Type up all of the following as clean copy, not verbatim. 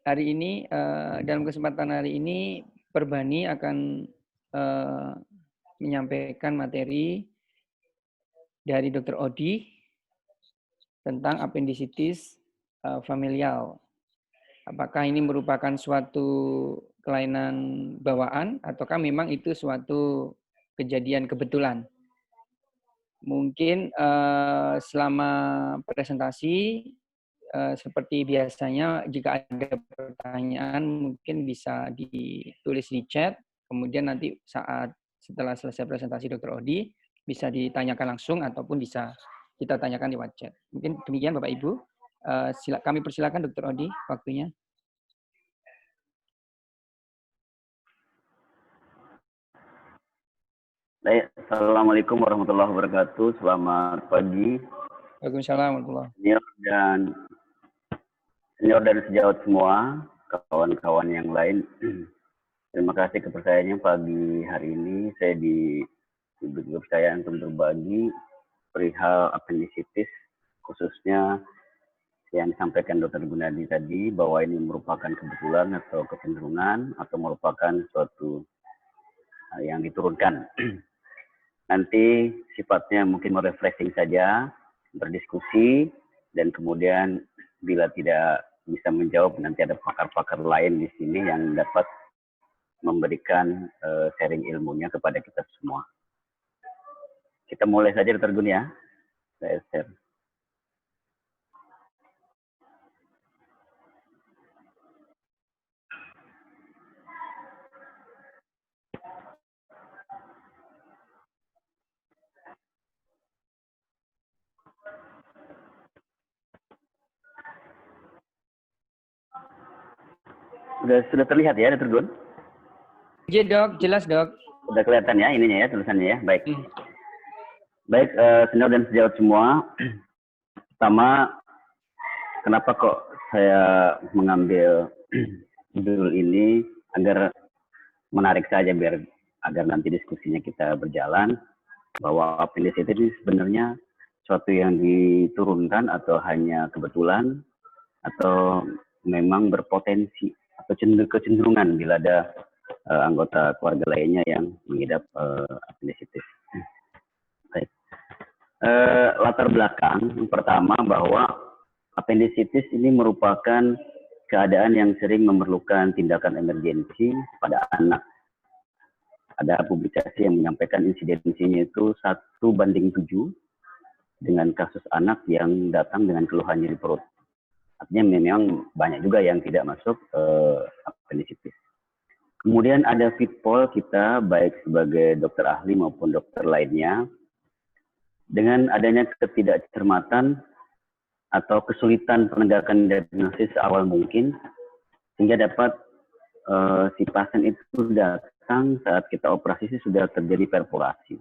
hari ini, dalam kesempatan hari ini, Perbani akan menyampaikan materi dari Dr. Odi tentang apendisitis familial. Apakah ini merupakan suatu kelainan bawaan ataukah memang itu suatu kejadian kebetulan? Mungkin selama presentasi seperti biasanya jika ada pertanyaan mungkin bisa ditulis di chat, kemudian nanti setelah selesai presentasi Dr. Odi bisa ditanyakan langsung ataupun bisa kita tanyakan lewat chat. Mungkin demikian Bapak Ibu. Kami persilakan Dr. Odi waktunya. Baik, Assalamualaikum warahmatullahi wabarakatuh. Selamat pagi. Waalaikumsalam warahmatullahi Senior dan sejawat semua, kawan-kawan yang lain. Terima kasih kepercayaannya pagi hari ini. Saya diberi kepercayaan untuk berbagi perihal apendisitis, khususnya yang disampaikan Dr. Gunadi tadi, bahwa ini merupakan kebetulan atau kecenderungan, atau merupakan suatu yang diturunkan. Nanti sifatnya mungkin merefreshing saja, berdiskusi, dan kemudian bila tidak bisa menjawab, nanti ada pakar-pakar lain di sini yang dapat memberikan sharing ilmunya kepada kita semua. Kita mulai saja, Dr. Gun, ya. Saya share. Sudah terlihat ya, Dr. Gun? Iya dok, jelas dok. Sudah kelihatan ya ininya ya, tulisannya ya. Baik. Baik, senior dan sejawat semua. Pertama, kenapa kok saya mengambil judul ini agar menarik saja agar nanti diskusinya kita berjalan, bahwa apendisitis ini sebenarnya suatu yang diturunkan atau hanya kebetulan atau memang berpotensi atau kecenderungan bila ada anggota keluarga lainnya yang mengidap apendisitis. Baik. Latar belakang yang pertama bahwa apendisitis ini merupakan keadaan yang sering memerlukan tindakan emergensi pada anak. Ada publikasi yang menyampaikan insidensinya itu 1:7 dengan kasus anak yang datang dengan keluhan nyeri perut. Artinya memang banyak juga yang tidak masuk apendisitis. Kemudian ada fitpol kita, baik sebagai dokter ahli maupun dokter lainnya, dengan adanya ketidakcermatan atau kesulitan penegakan diagnosis awal mungkin, sehingga dapat si pasien itu datang saat kita operasi sudah terjadi perforasi.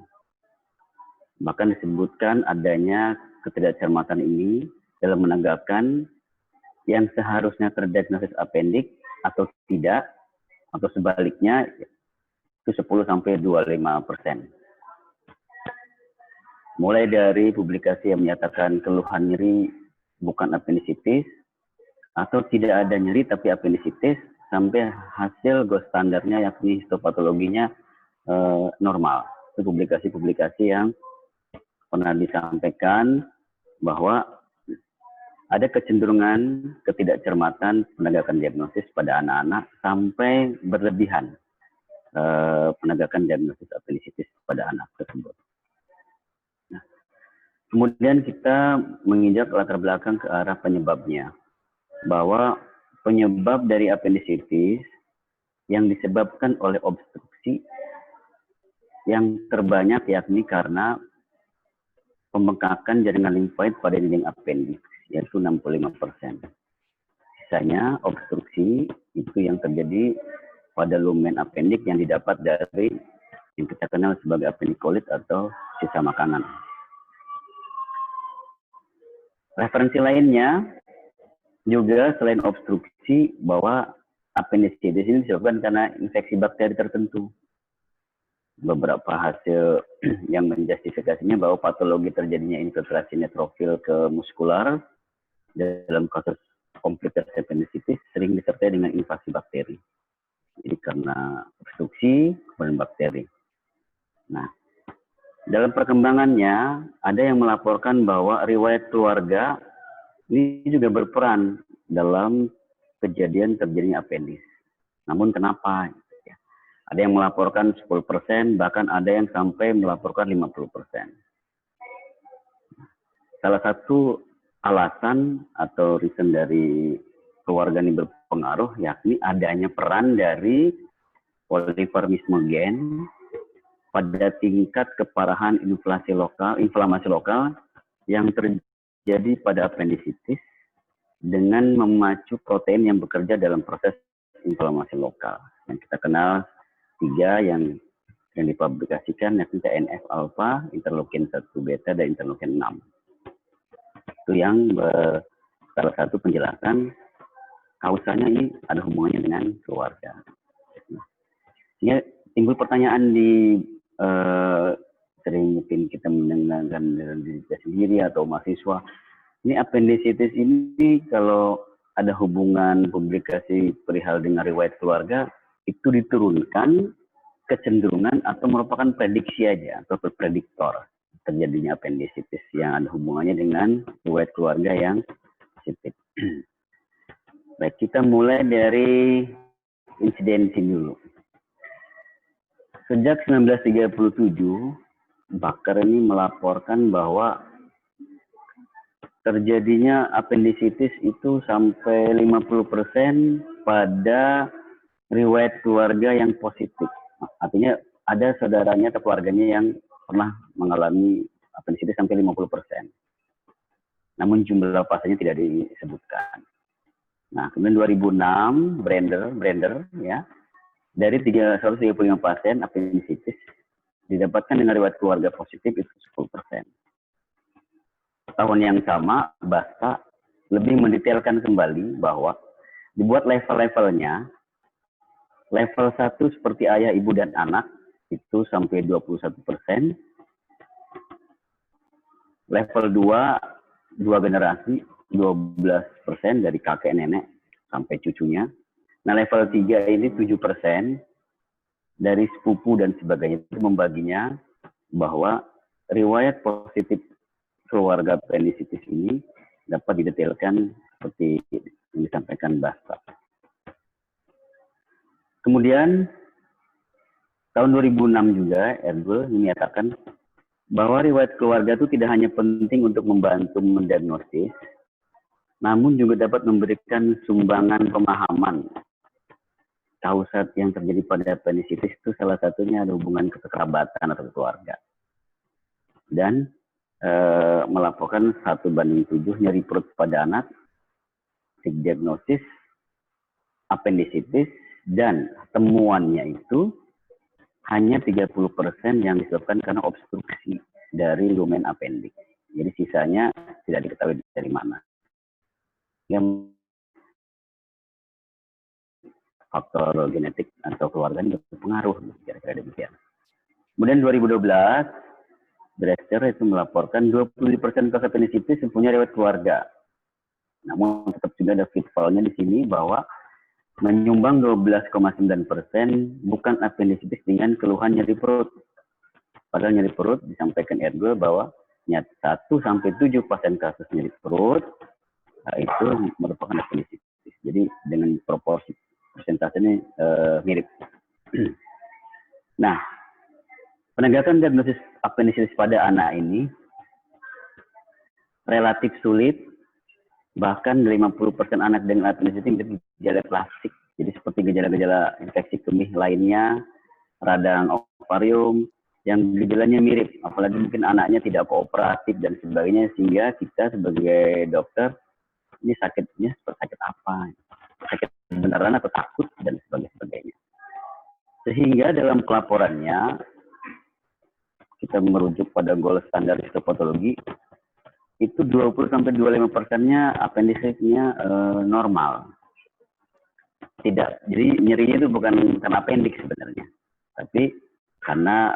Bahkan disebutkan adanya ketidakcermatan ini dalam menegakkan yang seharusnya terdiagnosis apendik atau tidak, atau sebaliknya itu 10-25%. Mulai dari publikasi yang menyatakan keluhan nyeri bukan apendisitis, atau tidak ada nyeri tapi apendisitis, sampai hasil gold standarnya yakni histopatologinya normal. Itu publikasi-publikasi yang pernah disampaikan bahwa ada kecenderungan ketidakcermatan penegakan diagnosis pada anak-anak sampai berlebihan penegakan diagnosis apendisitis pada anak tersebut. Nah, kemudian kita menginjak latar belakang ke arah penyebabnya, bahwa penyebab dari apendisitis yang disebabkan oleh obstruksi yang terbanyak yakni karena pembengkakan jaringan limfoid pada dinding apendiks, yaitu 65%. Sisanya obstruksi itu yang terjadi pada lumen apendik yang didapat dari yang kita kenal sebagai appendikolit atau sisa makanan. Referensi lainnya juga selain obstruksi, bahwa apendisitis ini disebabkan karena infeksi bakteri tertentu. Beberapa hasil yang menjustifikasinya bahwa patologi terjadinya infiltrasi neutrofil ke muskular dalam kasus komplikasi apendisitis sering disertai dengan invasi bakteri. Jadi karena obstruksi kemudian bakteri. Nah, dalam perkembangannya ada yang melaporkan bahwa riwayat keluarga ini juga berperan dalam kejadian terjadinya apendis. Namun kenapa? Ada yang melaporkan 10%, bahkan ada yang sampai melaporkan 50%. Salah satu alasan atau reason dari keluarga ini berpengaruh yakni adanya peran dari poliformisme gen pada tingkat keparahan inflamasi lokal yang terjadi pada apendisitis dengan memacu protein yang bekerja dalam proses inflamasi lokal. Yang kita kenal 3 yang dipublikasikan yakni TNF alpha, interleukin 1 beta, dan interleukin 6. Itu yang salah satu penjelasan kausanya ini ada hubungannya dengan keluarga. Nah, timbul pertanyaan di sering mungkin kita mendengarkan dari diri kita sendiri atau mahasiswa, ini apendisitis ini kalau ada hubungan publikasi perihal dengan riwayat keluarga itu diturunkan kecenderungan atau merupakan prediksi aja atau prediktor terjadinya apendisitis yang ada hubungannya dengan riwayat keluarga yang positif. Baik, kita mulai dari insidensi dulu. Sejak 1937, Bakker ini melaporkan bahwa terjadinya apendisitis itu sampai 50% pada riwayat keluarga yang positif. Artinya ada saudaranya atau keluarganya yang pernah mengalami apendisitis sampai 50%. Namun jumlah pasiennya tidak disebutkan. Nah, kemudian 2006, Brander ya, dari 135 pasien apendisitis didapatkan dengan riwayat keluarga positif itu 10%. Tahun yang sama, Basta lebih mendetailkan kembali bahwa dibuat level-levelnya. Level 1 seperti ayah, ibu, dan anak itu sampai 21%. Level 2, 2 generasi, 12% dari kakek nenek sampai cucunya. Nah, level 3 ini 7% dari sepupu dan sebagainya. Itu membaginya bahwa riwayat positif keluarga apendisitis ini dapat didetailkan seperti yang disampaikan Basta. Kemudian tahun 2006 juga Erdl menyatakan bahwa riwayat keluarga itu tidak hanya penting untuk membantu mendiagnosis, namun juga dapat memberikan sumbangan pemahaman. Kausat yang terjadi pada apendisitis itu salah satunya ada hubungan kekerabatan atau keluarga. Dan melaporkan 1:7 nyeri perut pada anak, diagnosis apendisitis, dan temuannya itu hanya 30% yang disebabkan karena obstruksi dari lumen appendix. Jadi sisanya tidak diketahui dari mana. Yang faktor genetik atau keluarga ini berpengaruh, kira-kira demikian. Kemudian 2012, Dresser itu melaporkan 20% kasus apendisitis mempunyai riwayat keluarga. Namun tetap juga ada pitfall-nya di sini bahwa menyumbang 12,9% bukan apendisitis dengan keluhan nyeri perut. Padahal nyeri perut disampaikan Erdl bahwa 1-7% kasus nyeri perut itu merupakan apendisitis. Jadi dengan proporsi persentasenya mirip. Nah, penegakan diagnosis apendisitis pada anak ini relatif sulit. Bahkan 50% anak dengan apendisitis menjadi gejala klasik. Jadi seperti gejala-gejala infeksi kemih lainnya, radang ovarium, yang gejalanya mirip. Apalagi mungkin anaknya tidak kooperatif dan sebagainya, sehingga kita sebagai dokter, ini sakitnya sakit apa? Sakit beneran atau takut dan sebagainya. Sehingga dalam pelaporannya, kita merujuk pada gold standar histopatologi, itu 20-25%-nya apendisitnya normal. Tidak, jadi nyerinya itu bukan karena appendix sebenarnya, tapi karena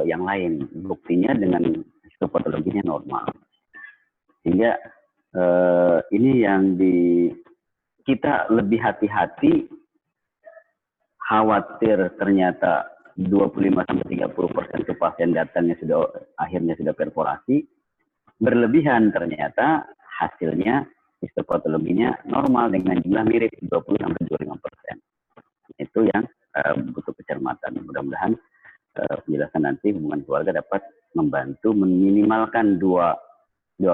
yang lain. Buktinya dengan histopatologinya normal. Sehingga ini yang kita lebih hati-hati, khawatir ternyata 25-30% ke pasien datangnya akhirnya sudah perforasi, berlebihan ternyata hasilnya histopatologinya normal dengan jumlah mirip 20-25%. Itu yang butuh kecermatan. Mudah-mudahan penjelasan nanti hubungan keluarga dapat membantu meminimalkan dua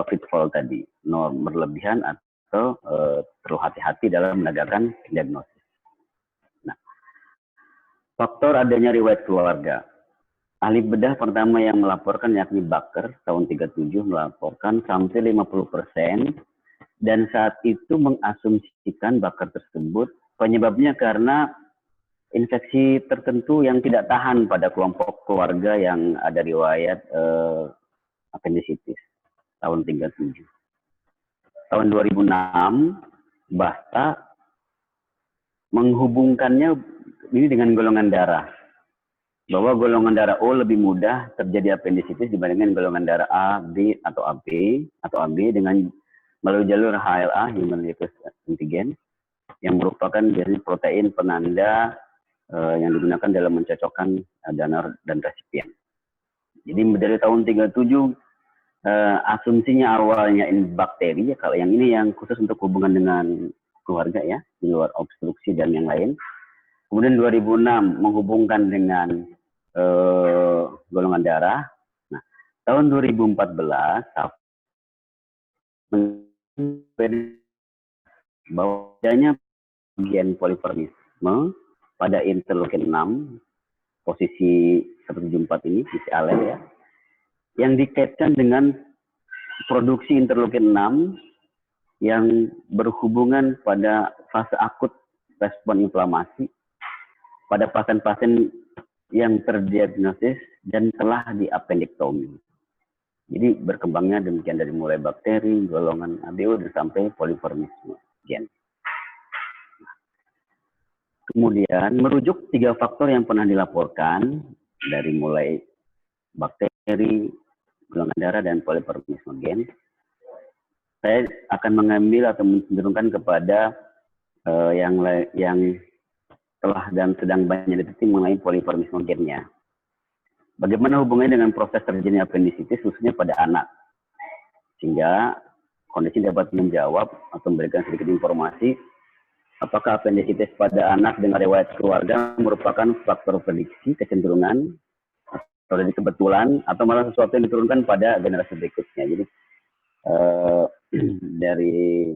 pitfall tadi, norm berlebihan atau terlalu hati-hati dalam menegakkan diagnosis. Nah, faktor adanya riwayat keluarga. Ahli bedah pertama yang melaporkan yakni Baker tahun 37 melaporkan sampai 50%, dan saat itu mengasumsikan Baker tersebut penyebabnya karena infeksi tertentu yang tidak tahan pada kelompok keluarga yang ada riwayat apendisitis tahun 37. Tahun 2006, Basta menghubungkannya ini dengan golongan darah. Bahwa golongan darah O lebih mudah terjadi apendisitis dibandingkan golongan darah A, B, atau AB dengan melalui jalur HLA, Human Leukocyte Antigen, yang merupakan biasanya protein penanda yang digunakan dalam mencocokkan donor dan resipien. Jadi dari tahun 37 asumsinya awalnya ini bakteri, kalau yang ini yang khusus untuk hubungan dengan keluarga ya, di luar obstruksi dan yang lain. Kemudian 2006 menghubungkan dengan golongan darah. Nah, tahun 2014 bahwa adanya bagian poliformisme pada interleukin 6, posisi 174 ini, sisi alel ya, yang dikaitkan dengan produksi interleukin 6 yang berhubungan pada fase akut respon inflamasi pada pasien-pasien yang terdiagnosis dan telah diapendektomi. Jadi berkembangnya demikian dari mulai bakteri, golongan ABO, sampai poliformisme gen. Kemudian merujuk 3 faktor yang pernah dilaporkan dari mulai bakteri, golongan darah, dan poliformisme gen. Saya akan mengambil atau mencenderungkan kepada yang telah dan sedang banyak diteliti mengenai poliformisme gennya. Bagaimana hubungannya dengan proses terjadinya apendisitis khususnya pada anak? Sehingga kondisi dapat menjawab atau memberikan sedikit informasi apakah apendisitis pada anak dengan riwayat keluarga merupakan faktor prediksi kecenderungan atau dari kebetulan atau malah sesuatu yang diturunkan pada generasi berikutnya. Jadi dari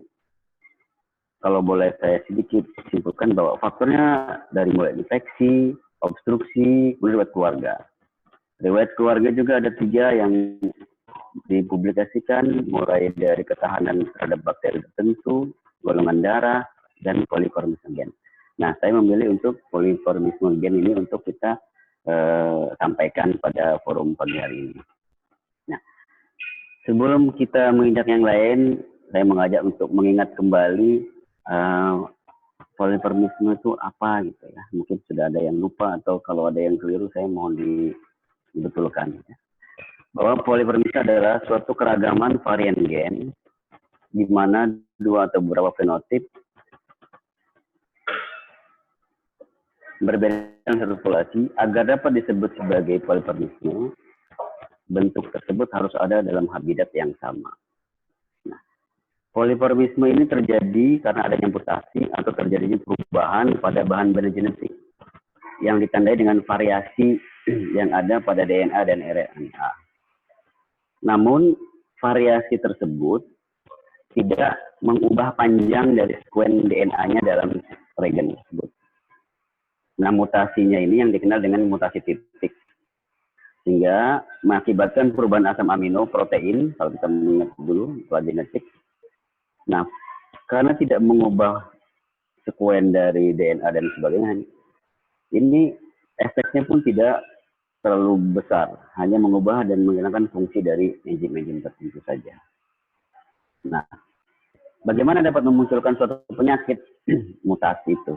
kalau boleh saya sedikit simpulkan bahwa faktornya dari mulai infeksi, obstruksi, riwayat keluarga. Riwayat keluarga juga ada 3 yang dipublikasikan, mulai dari ketahanan terhadap bakteri tertentu, golongan darah, dan poliformisme gen. Nah, saya memilih untuk poliformisme gen ini untuk kita sampaikan pada forum pagi hari ini. Nah, sebelum kita menginjak yang lain, saya mengajak untuk mengingat kembali poliformisme itu apa gitu ya. Mungkin sudah ada yang lupa atau kalau ada yang keliru saya mohon dibetulkan. Ya. Bahwa poliformisme adalah suatu keragaman varian gen di mana 2 atau beberapa fenotip berbeda dengan satu populasi agar dapat disebut sebagai poliformisme. Bentuk tersebut harus ada dalam habitat yang sama. Nah, poliformisme ini terjadi karena adanya mutasi atau terjadinya perubahan pada bahan-bahan genetik yang ditandai dengan variasi yang ada pada DNA dan RNA. Namun, variasi tersebut tidak mengubah panjang dari sekuen DNA-nya dalam regen tersebut. Nah, mutasinya ini yang dikenal dengan mutasi titik. Sehingga mengakibatkan perubahan asam amino protein, kalau kita mengingat dulu soal genetik. Nah, karena tidak mengubah sekuen dari DNA dan sebagainya, ini efeknya pun tidak terlalu besar, hanya mengubah dan menghilangkan fungsi dari enzim-enzim tertentu saja. Nah, bagaimana dapat memunculkan suatu penyakit mutasi itu?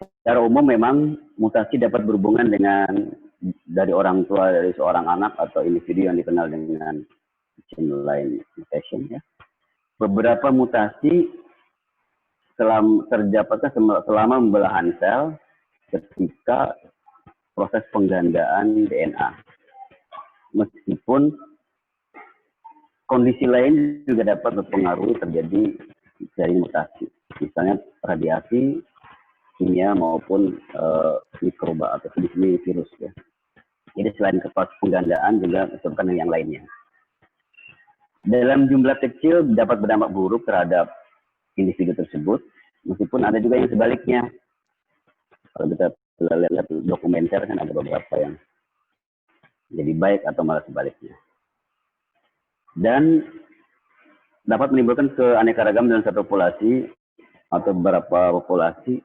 Secara umum memang mutasi dapat berhubungan dengan dari orang tua dari seorang anak atau individu yang dikenal dengan germline mutation ya. Beberapa mutasi selama pembelahan sel ketika proses penggandaan DNA. Meskipun kondisi lain juga dapat berpengaruh terjadi dari mutasi, misalnya radiasi, kimia maupun mikroba atau jenis virus ya. Jadi selain proses penggandaan juga disebabkan yang lainnya. Dalam jumlah kecil dapat berdampak buruk terhadap individu tersebut, meskipun ada juga yang sebaliknya. Kalau kita lihat dokumenter kan ada beberapa yang jadi baik atau malah sebaliknya. Dan dapat menimbulkan keanekaragaman dalam satu populasi atau beberapa populasi,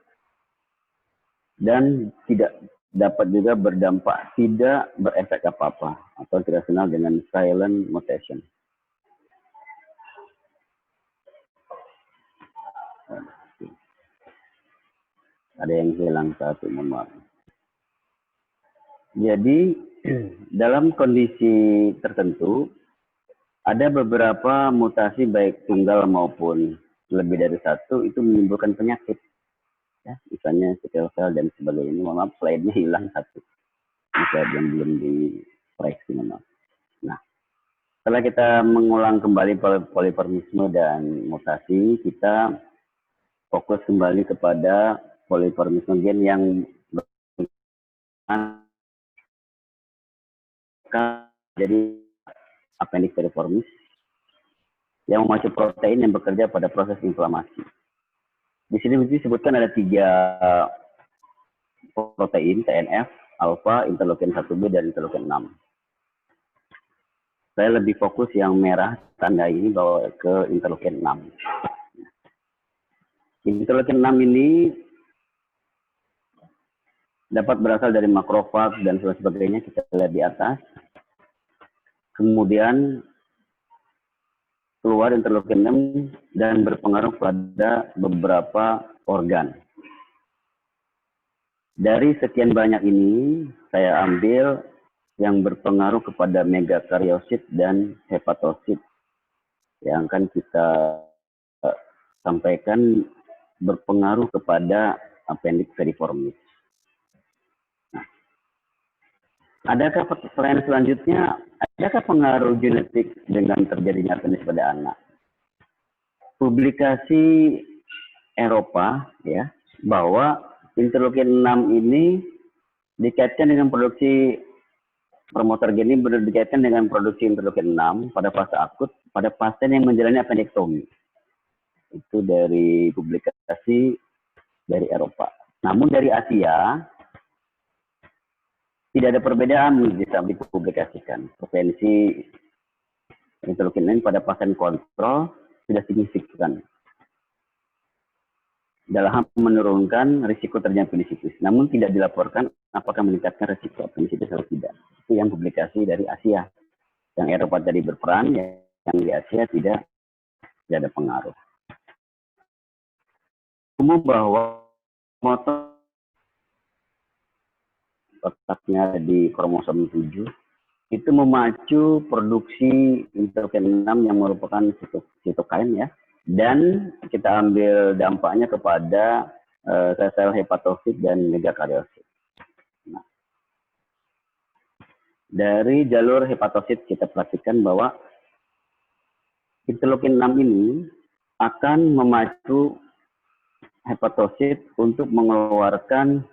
dan tidak dapat juga berdampak, tidak berefek apa-apa, atau kita kenal dengan silent mutation. Ada yang hilang satu, mohon maaf. Jadi dalam kondisi tertentu ada beberapa mutasi baik tunggal maupun lebih dari satu itu menimbulkan penyakit. Ya, misalnya sickle cell dan sebagainya. Mohon maaf, slide-nya hilang satu. Slide yang belum diproyeksi, mohon maaf. Nah, setelah kita mengulang kembali poliformisme dan mutasi, kita fokus kembali kepada poliformisme gen yang jadi appendix periformis yang memacu protein yang bekerja pada proses inflamasi. Di sini disebutkan ada 3 protein TNF, alfa, interleukin 1B, dan interleukin 6. Saya lebih fokus yang merah tanda ini bawa ke interleukin 6. Interleukin 6 ini dapat berasal dari makrofag dan sebagainya, kita lihat di atas. Kemudian keluar interleukin 6 dan berpengaruh pada beberapa organ. Dari sekian banyak ini, saya ambil yang berpengaruh kepada megakaryosit dan hepatosit yang akan kita sampaikan berpengaruh kepada appendix periformis. Nah, adakah pertanyaan selanjutnya? Adakah pengaruh genetik dengan terjadinya appendix pada anak? Publikasi Eropa ya bahwa interleukin 6 ini dikaitkan dengan produksi promotor gen ini dikaitkan dengan produksi interleukin 6 pada fase akut pada pasien yang menjalani appendektomi. Itu dari publikasi dari Eropa. Namun dari Asia tidak ada perbedaan bisa dipublikasikan. Potensi interleukin 6 pada pasien kontrol sudah signifikan dalam menurunkan risiko terjadinya appendisitis. Namun tidak dilaporkan apakah meningkatkan risiko appendisitis atau tidak. Itu yang publikasi dari Asia. Yang Eropa tadi berperan, yang di Asia tidak ada pengaruh. Umum bahwa motor letaknya di kromosom 7 itu memacu produksi interleukin 6 yang merupakan sitokain ya, dan kita ambil dampaknya kepada sel hepatosit dan megakaryosit. Nah, dari jalur hepatosit kita perhatikan bahwa interleukin 6 ini akan memacu hepatosit untuk mengeluarkan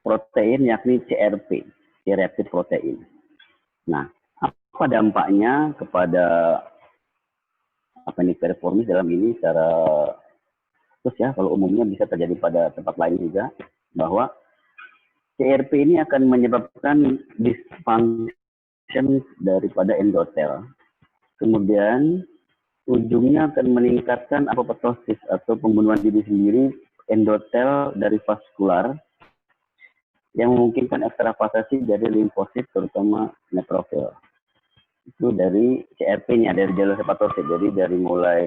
protein yakni CRP, C-reactive protein. Nah, apa dampaknya kepada appendix periformis dalam ini secara khusus ya, kalau umumnya bisa terjadi pada tempat lain juga, bahwa CRP ini akan menyebabkan dysfunction daripada endotel. Kemudian ujungnya akan meningkatkan apoptosis atau pembunuhan diri sendiri endotel dari vaskular yang memungkinkan ekstravasasi dari limfosit terutama neutrofil. Itu dari CRP-nya, dari jalur hepatosit. Jadi dari mulai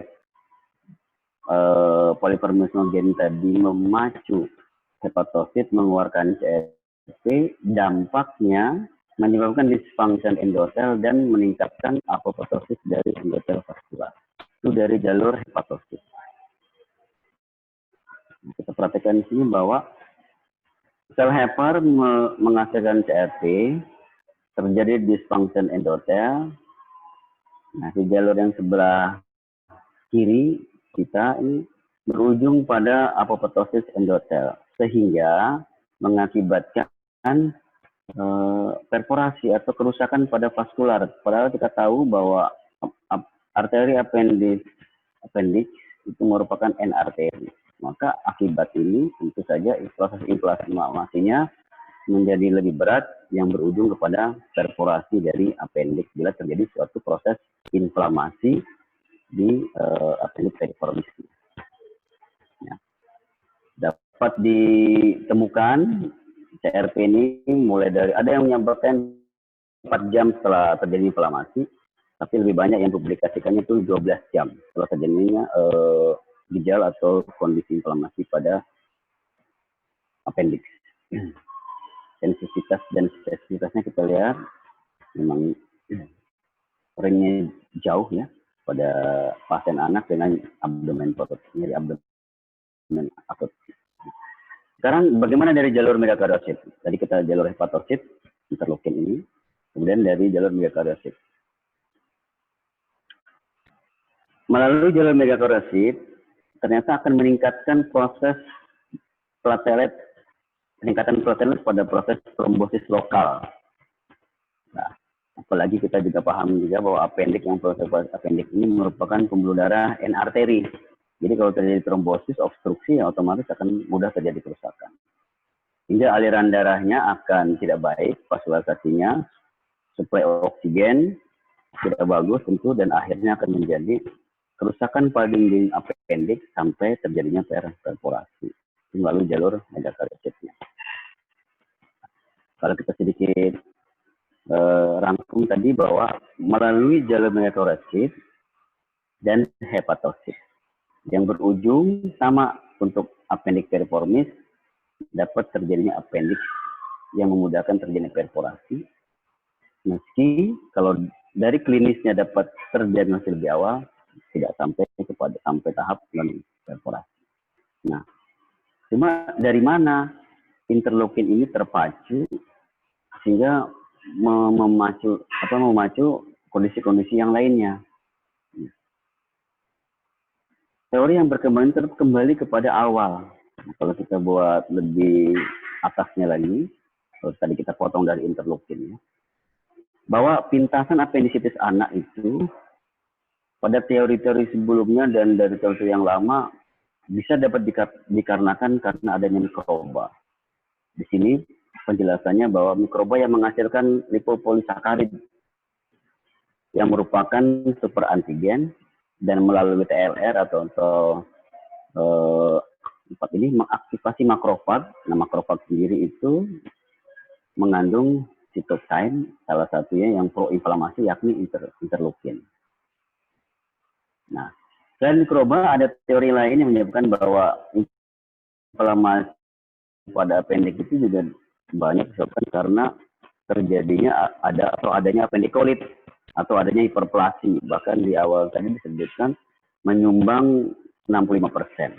poliformisme gen tadi memacu hepatosit mengeluarkan CRP, dampaknya menyebabkan dysfunction endotel dan meningkatkan apoptosis dari endotel vaskular. itu dari jalur hepatosit. Kita perhatikan di sini bahwa sel hepar menghasilkan CRP, terjadi dysfunction endotel. Nah, di jalur yang sebelah kiri kita ini berujung pada apoptosis endotel, sehingga mengakibatkan perforasi atau kerusakan pada vaskular. Padahal kita tahu bahwa arteri appendix itu merupakan end arteri. Maka akibat ini tentu saja proses inflamasinya menjadi lebih berat yang berujung kepada perforasi dari appendix bila terjadi suatu proses inflamasi di appendix periformis. Ya. Dapat ditemukan CRP ini mulai dari, ada yang menyampaikan 4 jam setelah terjadi inflamasi, tapi lebih banyak yang publikasikannya itu 12 jam setelah terjadinya gejala atau kondisi inflamasi pada appendix. Sensitivitas dan spesifitasnya kita lihat memang range jauh ya pada pasien anak dengan abdomen perut, nyeri abdomen akut. Sekarang bagaimana dari jalur megakariosit? Tadi kita jalur hepatosit, interleukin ini, kemudian dari jalur megakariosit. Melalui jalur megakariosit, ternyata akan meningkatkan proses platelet, peningkatan platelet pada proses trombosis lokal. Nah, apalagi kita juga paham juga bahwa appendix, yang proses appendix ini merupakan pembuluh darah end arteri. Jadi kalau terjadi trombosis, obstruksi, ya otomatis akan mudah terjadi kerusakan. Hingga aliran darahnya akan tidak baik, vaskularisasinya, suplai oksigen tidak bagus tentu, dan akhirnya akan menjadi kerusakan pada dinding appendix sampai terjadinya perforasi melalui jalur megakariosidnya. Kalau kita sedikit rangkum tadi bahwa melalui jalur megakariosid dan hepatosit yang berujung sama untuk appendix periformis, dapat terjadinya appendix yang memudahkan terjadinya perforasi. Meski kalau dari klinisnya dapat terdiagnosis lebih awal, tidak sampai tahap perforasi. Nah, cuma dari mana interleukin ini terpacu sehingga memacu kondisi-kondisi yang lainnya. Teori yang berkembang kembali kepada awal. Nah, kalau kita buat lebih atasnya lagi, kalau tadi kita potong dari interleukin ya, bahwa pintasan apendisitis anak itu pada teori-teori sebelumnya dan dari teori yang lama bisa dapat dikarenakan karena adanya mikroba. Di sini penjelasannya bahwa mikroba yang menghasilkan lipopolisakarid yang merupakan super antigen dan melalui TLR atau ini mengaktifasi makrofag. Nah, makrofag sendiri itu mengandung sitokain, salah satunya yang proinflamasi yakni interleukin. Nah, selain mikroba ada teori lain yang menyebutkan bahwa inflamasi pada appendix itu juga banyak disebabkan karena terjadinya adanya appendikolit atau adanya hiperplasi. Bahkan di awal tadi disebutkan menyumbang 65%.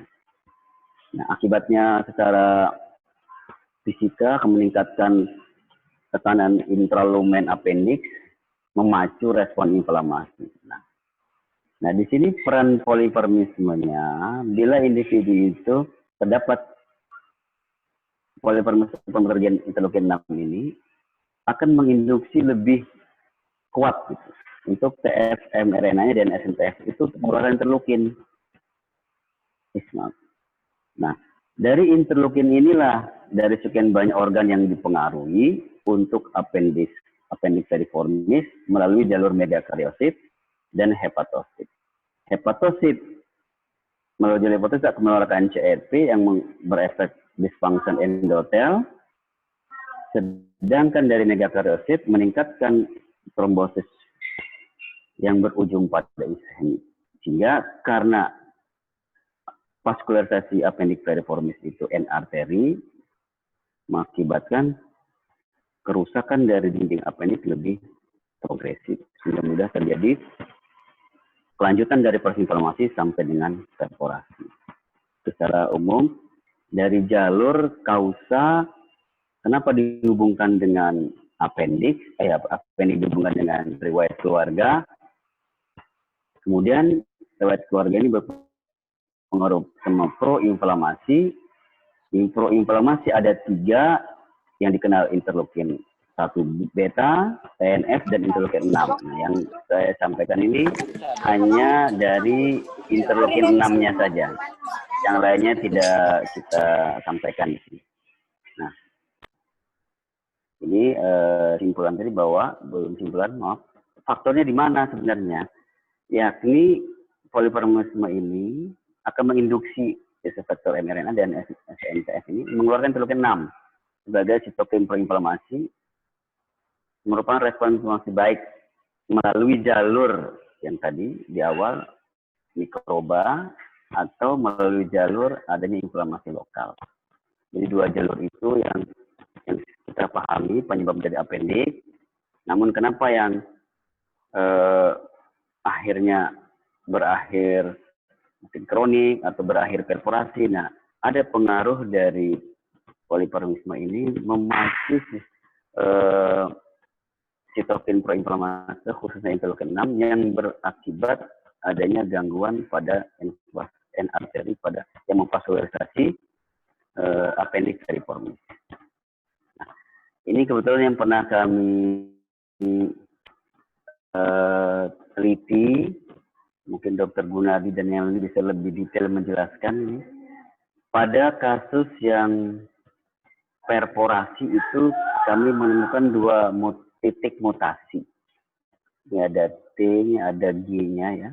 Nah, akibatnya secara fisika akan meningkatkan tekanan intralumen appendix, memacu respon inflamasi. Nah, di sini peran poliformismenya, bila individu itu terdapat poliformisme pengerjaan interleukin 6 ini, akan menginduksi lebih kuat gitu, untuk TFM RNA-nya dan SNTF itu pengeluaran interleukin. Nah, dari interleukin inilah dari sekian banyak organ yang dipengaruhi untuk appendix periformis melalui jalur megakariosit dan hepatosit. Hepatosit melalui jalur hepatosit akan mengeluarkan CRP yang berefek dysfunction endotel, sedangkan dari megakariosit meningkatkan trombosis yang berujung pada ischemia. Sehingga karena vaskularisasi appendix periformis itu end arteri, mengakibatkan kerusakan dari dinding appendix lebih progresif, sehingga mudah terjadi kelanjutan dari proses inflamasi sampai dengan perforasi. Secara umum, dari jalur kausa, kenapa dihubungkan dengan appendix, appendix dihubungkan dengan riwayat keluarga, kemudian riwayat keluarga ini berpengaruh sama proinflamasi. Proinflamasi ada 3 yang dikenal, interleukin 1 beta, TNF, dan interleukin 6. Nah, yang saya sampaikan ini hanya dari interleukin 6-nya saja. Yang lainnya tidak kita sampaikan di sini. Nah, ini simpulan tadi bahwa, belum simpulan, maaf, faktornya di mana sebenarnya? Yakni poliparamisme ini akan menginduksi reseptor mRNA dan SNTF ini mengeluarkan interleukin 6 sebagai sitokin proinflamasi, merupakan respon inflamasi baik melalui jalur yang tadi di awal mikroba atau melalui jalur adanya inflamasi lokal. Jadi 2 jalur itu yang kita pahami penyebab dari appendix. Namun kenapa yang akhirnya berakhir mungkin kronik atau berakhir perforasi? Nah, ada pengaruh dari poliparamisme ini memacu sitokin proinflamasi, khususnya interleukin 6, yang berakibat adanya gangguan pada arteri pada yang memvasularisasi appendix seriformis. Nah, ini kebetulan yang pernah kami teliti, mungkin Dr. Gunadi dan yang lain bisa lebih detail menjelaskan ini. Pada kasus yang perforasi itu kami menemukan 2 titik mutasi. Ini ada T, ini ada G-nya ya.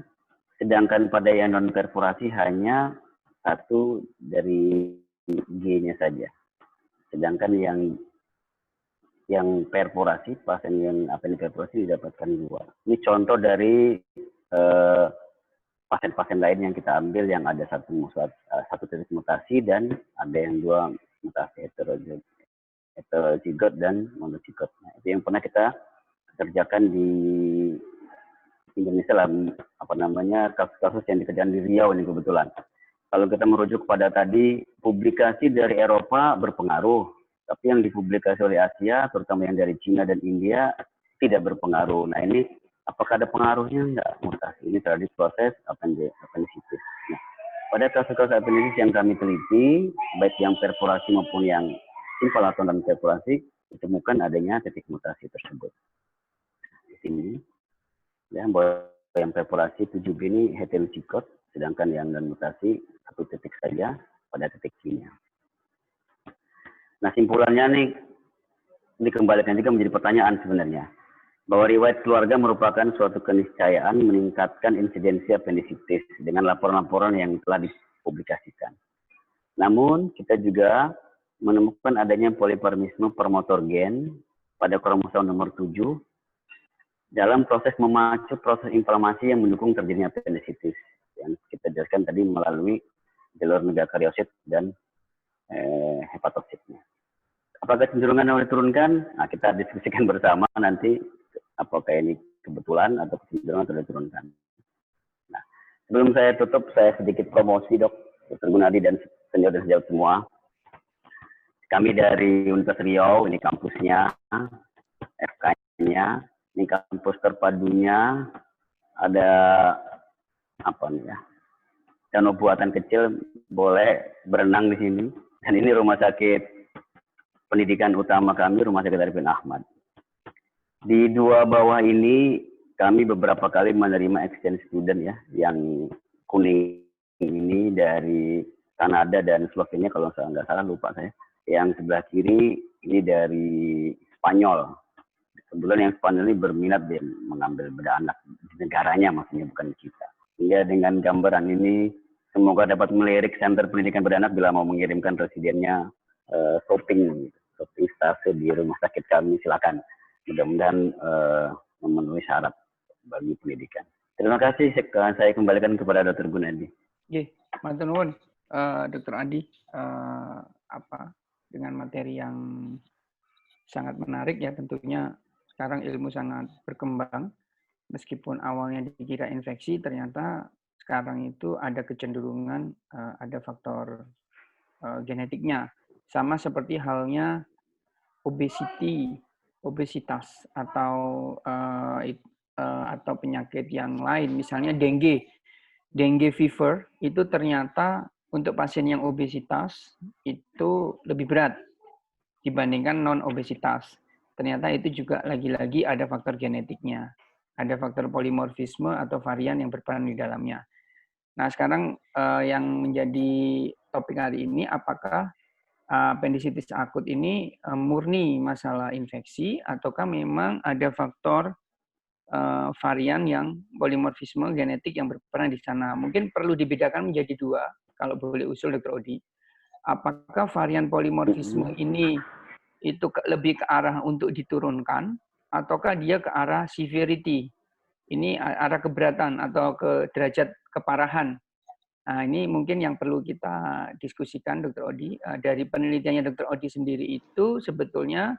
Sedangkan pada yang non perforasi hanya 1 dari G-nya saja. Sedangkan yang perforasi, pasien yang appendix perforasi didapatkan 2. Ini contoh dari pasien-pasien lain yang kita ambil yang ada 1 titik mutasi dan ada yang 2 mutasi heterozigot dan monozigot. Nah, itu yang pernah kita kerjakan di Indonesia lah, kasus-kasus yang dikerjakan di Riau ini kebetulan. Kalau kita merujuk pada tadi, publikasi dari Eropa berpengaruh, tapi yang dipublikasi oleh Asia, terutama yang dari Cina dan India, tidak berpengaruh. Nah, ini apakah ada pengaruhnya? Enggak, mutasi ini terhadap proses appendicitis. Nah, pada kasus-kasus appendicitis yang kami teliti, baik yang perforasi maupun yang simpel atau non perforasi, ditemukan adanya titik mutasi tersebut. Di sini, ya, bahwa yang perforasi 7B ini heterozigot, sedangkan yang non mutasi 1 titik saja pada titik G-nya. Nah, simpulannya nih dikembalikan juga menjadi pertanyaan sebenarnya, bahwa riwayat keluarga merupakan suatu keniscayaan meningkatkan insidensi appendicitis dengan laporan-laporan yang telah dipublikasikan. Namun, kita juga menemukan adanya poliparamisme promotor gen pada kromosom nomor 7 dalam proses memacu proses inflamasi yang mendukung terjadinya appendicitis yang kita jelaskan tadi melalui jalur megakariosit dan hepatositnya. Apakah kecenderungan yang diturunkan? Nah, kita diskusikan bersama nanti apakah ini kebetulan atau kecenderungan yang diturunkan. Nah, sebelum saya tutup, saya sedikit promosi, Dr. Gunadi dan senior-senior semua. Kami dari Universitas Riau, ini kampusnya, FK-nya, ini kampus terpadunya, ada apa nih ya, danau buatan kecil, boleh berenang di sini. Dan ini rumah sakit pendidikan utama kami, Rumah Sakit Arifin Ahmad. Di 2 bawah ini, kami beberapa kali menerima exchange student ya, yang kuning ini dari Kanada dan Slovenia, kalau saya nggak salah, lupa saya. Yang sebelah kiri ini dari Spanyol. Kebetulan yang Spanyol ini berminat dia mengambil bedah anak di negaranya, maksudnya bukan kita. Sehingga dengan gambaran ini semoga dapat melirik Center Pendidikan Bedah Anak bila mau mengirimkan residennya shopping stase di rumah sakit kami, silakan. Mudah-mudahan memenuhi syarat bagi pendidikan. Terima kasih, saya kembalikan kepada Dr. Gunadi. Oke, matur nuwun, Dr. Adi. Dengan materi yang sangat menarik ya, tentunya sekarang ilmu sangat berkembang. Meskipun awalnya dikira infeksi, ternyata sekarang itu ada kecenderungan ada faktor genetiknya. Sama seperti halnya obesitas atau penyakit yang lain, misalnya dengue fever itu ternyata untuk pasien yang obesitas itu lebih berat dibandingkan non obesitas. Ternyata itu juga lagi-lagi ada faktor genetiknya, ada faktor polimorfisme atau varian yang berperan di dalamnya. Nah, sekarang yang menjadi topik hari ini, apakah appendicitis akut ini murni masalah infeksi ataukah memang ada faktor varian yang polimorfisme genetik yang berperan di sana. Mungkin perlu dibedakan menjadi dua, kalau boleh usul Dr. Odi. Apakah varian polimorfisme ini itu lebih ke arah untuk diturunkan, ataukah dia ke arah severity? Ini arah keberatan atau ke derajat keparahan. Nah, ini mungkin yang perlu kita diskusikan, Dr. Odi. Dari penelitiannya Dr. Odi sendiri itu sebetulnya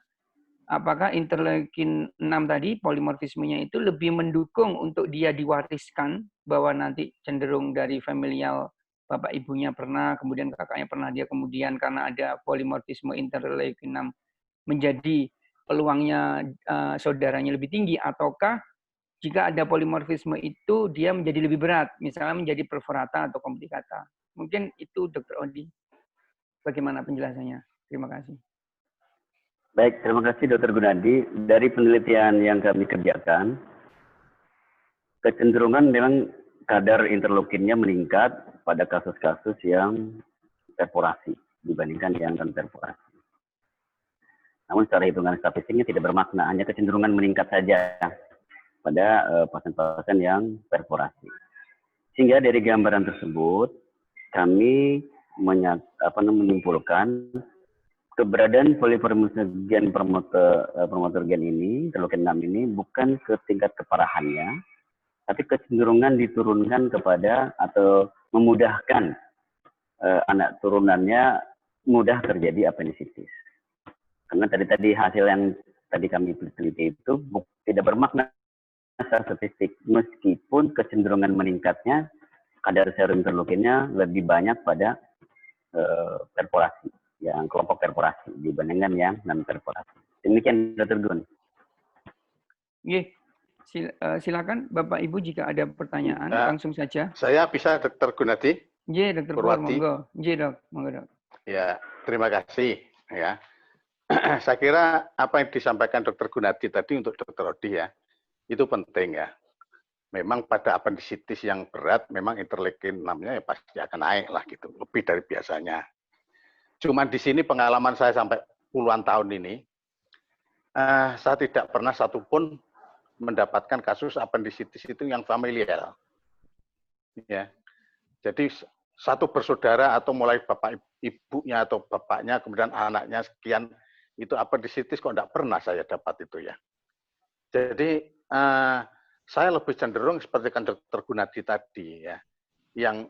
apakah interleukin 6 tadi, polimorfismenya itu lebih mendukung untuk dia diwariskan, bahwa nanti cenderung dari familial, bapak ibunya pernah, kemudian kakaknya pernah, dia kemudian karena ada polimorfisme interleukin 6 menjadi peluangnya saudaranya lebih tinggi, ataukah jika ada polimorfisme itu dia menjadi lebih berat, misalnya menjadi perforata atau komplikata. Mungkin itu Dr. Odi. Bagaimana penjelasannya? Terima kasih. Baik, terima kasih Dr. Gunadi. Dari penelitian yang kami kerjakan, kecenderungan memang kadar interleukinnya meningkat pada kasus-kasus yang perforasi dibandingkan yang non perforasi. Namun secara hitungan statistiknya tidak bermakna, hanya kecenderungan meningkat saja pada pasien-pasien yang perforasi. Sehingga dari gambaran tersebut, kami menyimpulkan keberadaan polimorfisme gen promotor gen ini, interleukin 6 ini, bukan ke tingkat keparahannya, tapi kecenderungan diturunkan kepada atau memudahkan anak turunannya mudah terjadi appendicitis. Karena tadi hasil yang tadi kami teliti itu tidak bermakna secara statistik, meskipun kecenderungan meningkatnya kadar serum interleukinnya lebih banyak pada perforasi, yang kelompok perforasi dibandingkan yang non perforasi. Demikian Dr. Gun. Silakan Bapak Ibu jika ada pertanyaan langsung saja. Saya bisa Dr. Gunadi? Iya, Dr. Pur, monggo. Iya, Dok. Monggo, Dok. Ya, terima kasih ya. Saya kira apa yang disampaikan Dr. Gunadi tadi untuk Dr. Odi ya, itu penting ya. Memang pada appendicitis yang berat, memang interleukin 6-nya ya pasti akan naik lah gitu, lebih dari biasanya. Cuman di sini pengalaman saya sampai puluhan tahun ini, saya tidak pernah satupun mendapatkan kasus appendicitis itu yang familial. Ya. Jadi satu bersaudara atau mulai bapak ibunya atau bapaknya, kemudian anaknya sekian, itu appendicitis kok enggak pernah saya dapat itu ya. Jadi saya lebih cenderung seperti kan Dr. Gunadi tadi ya, yang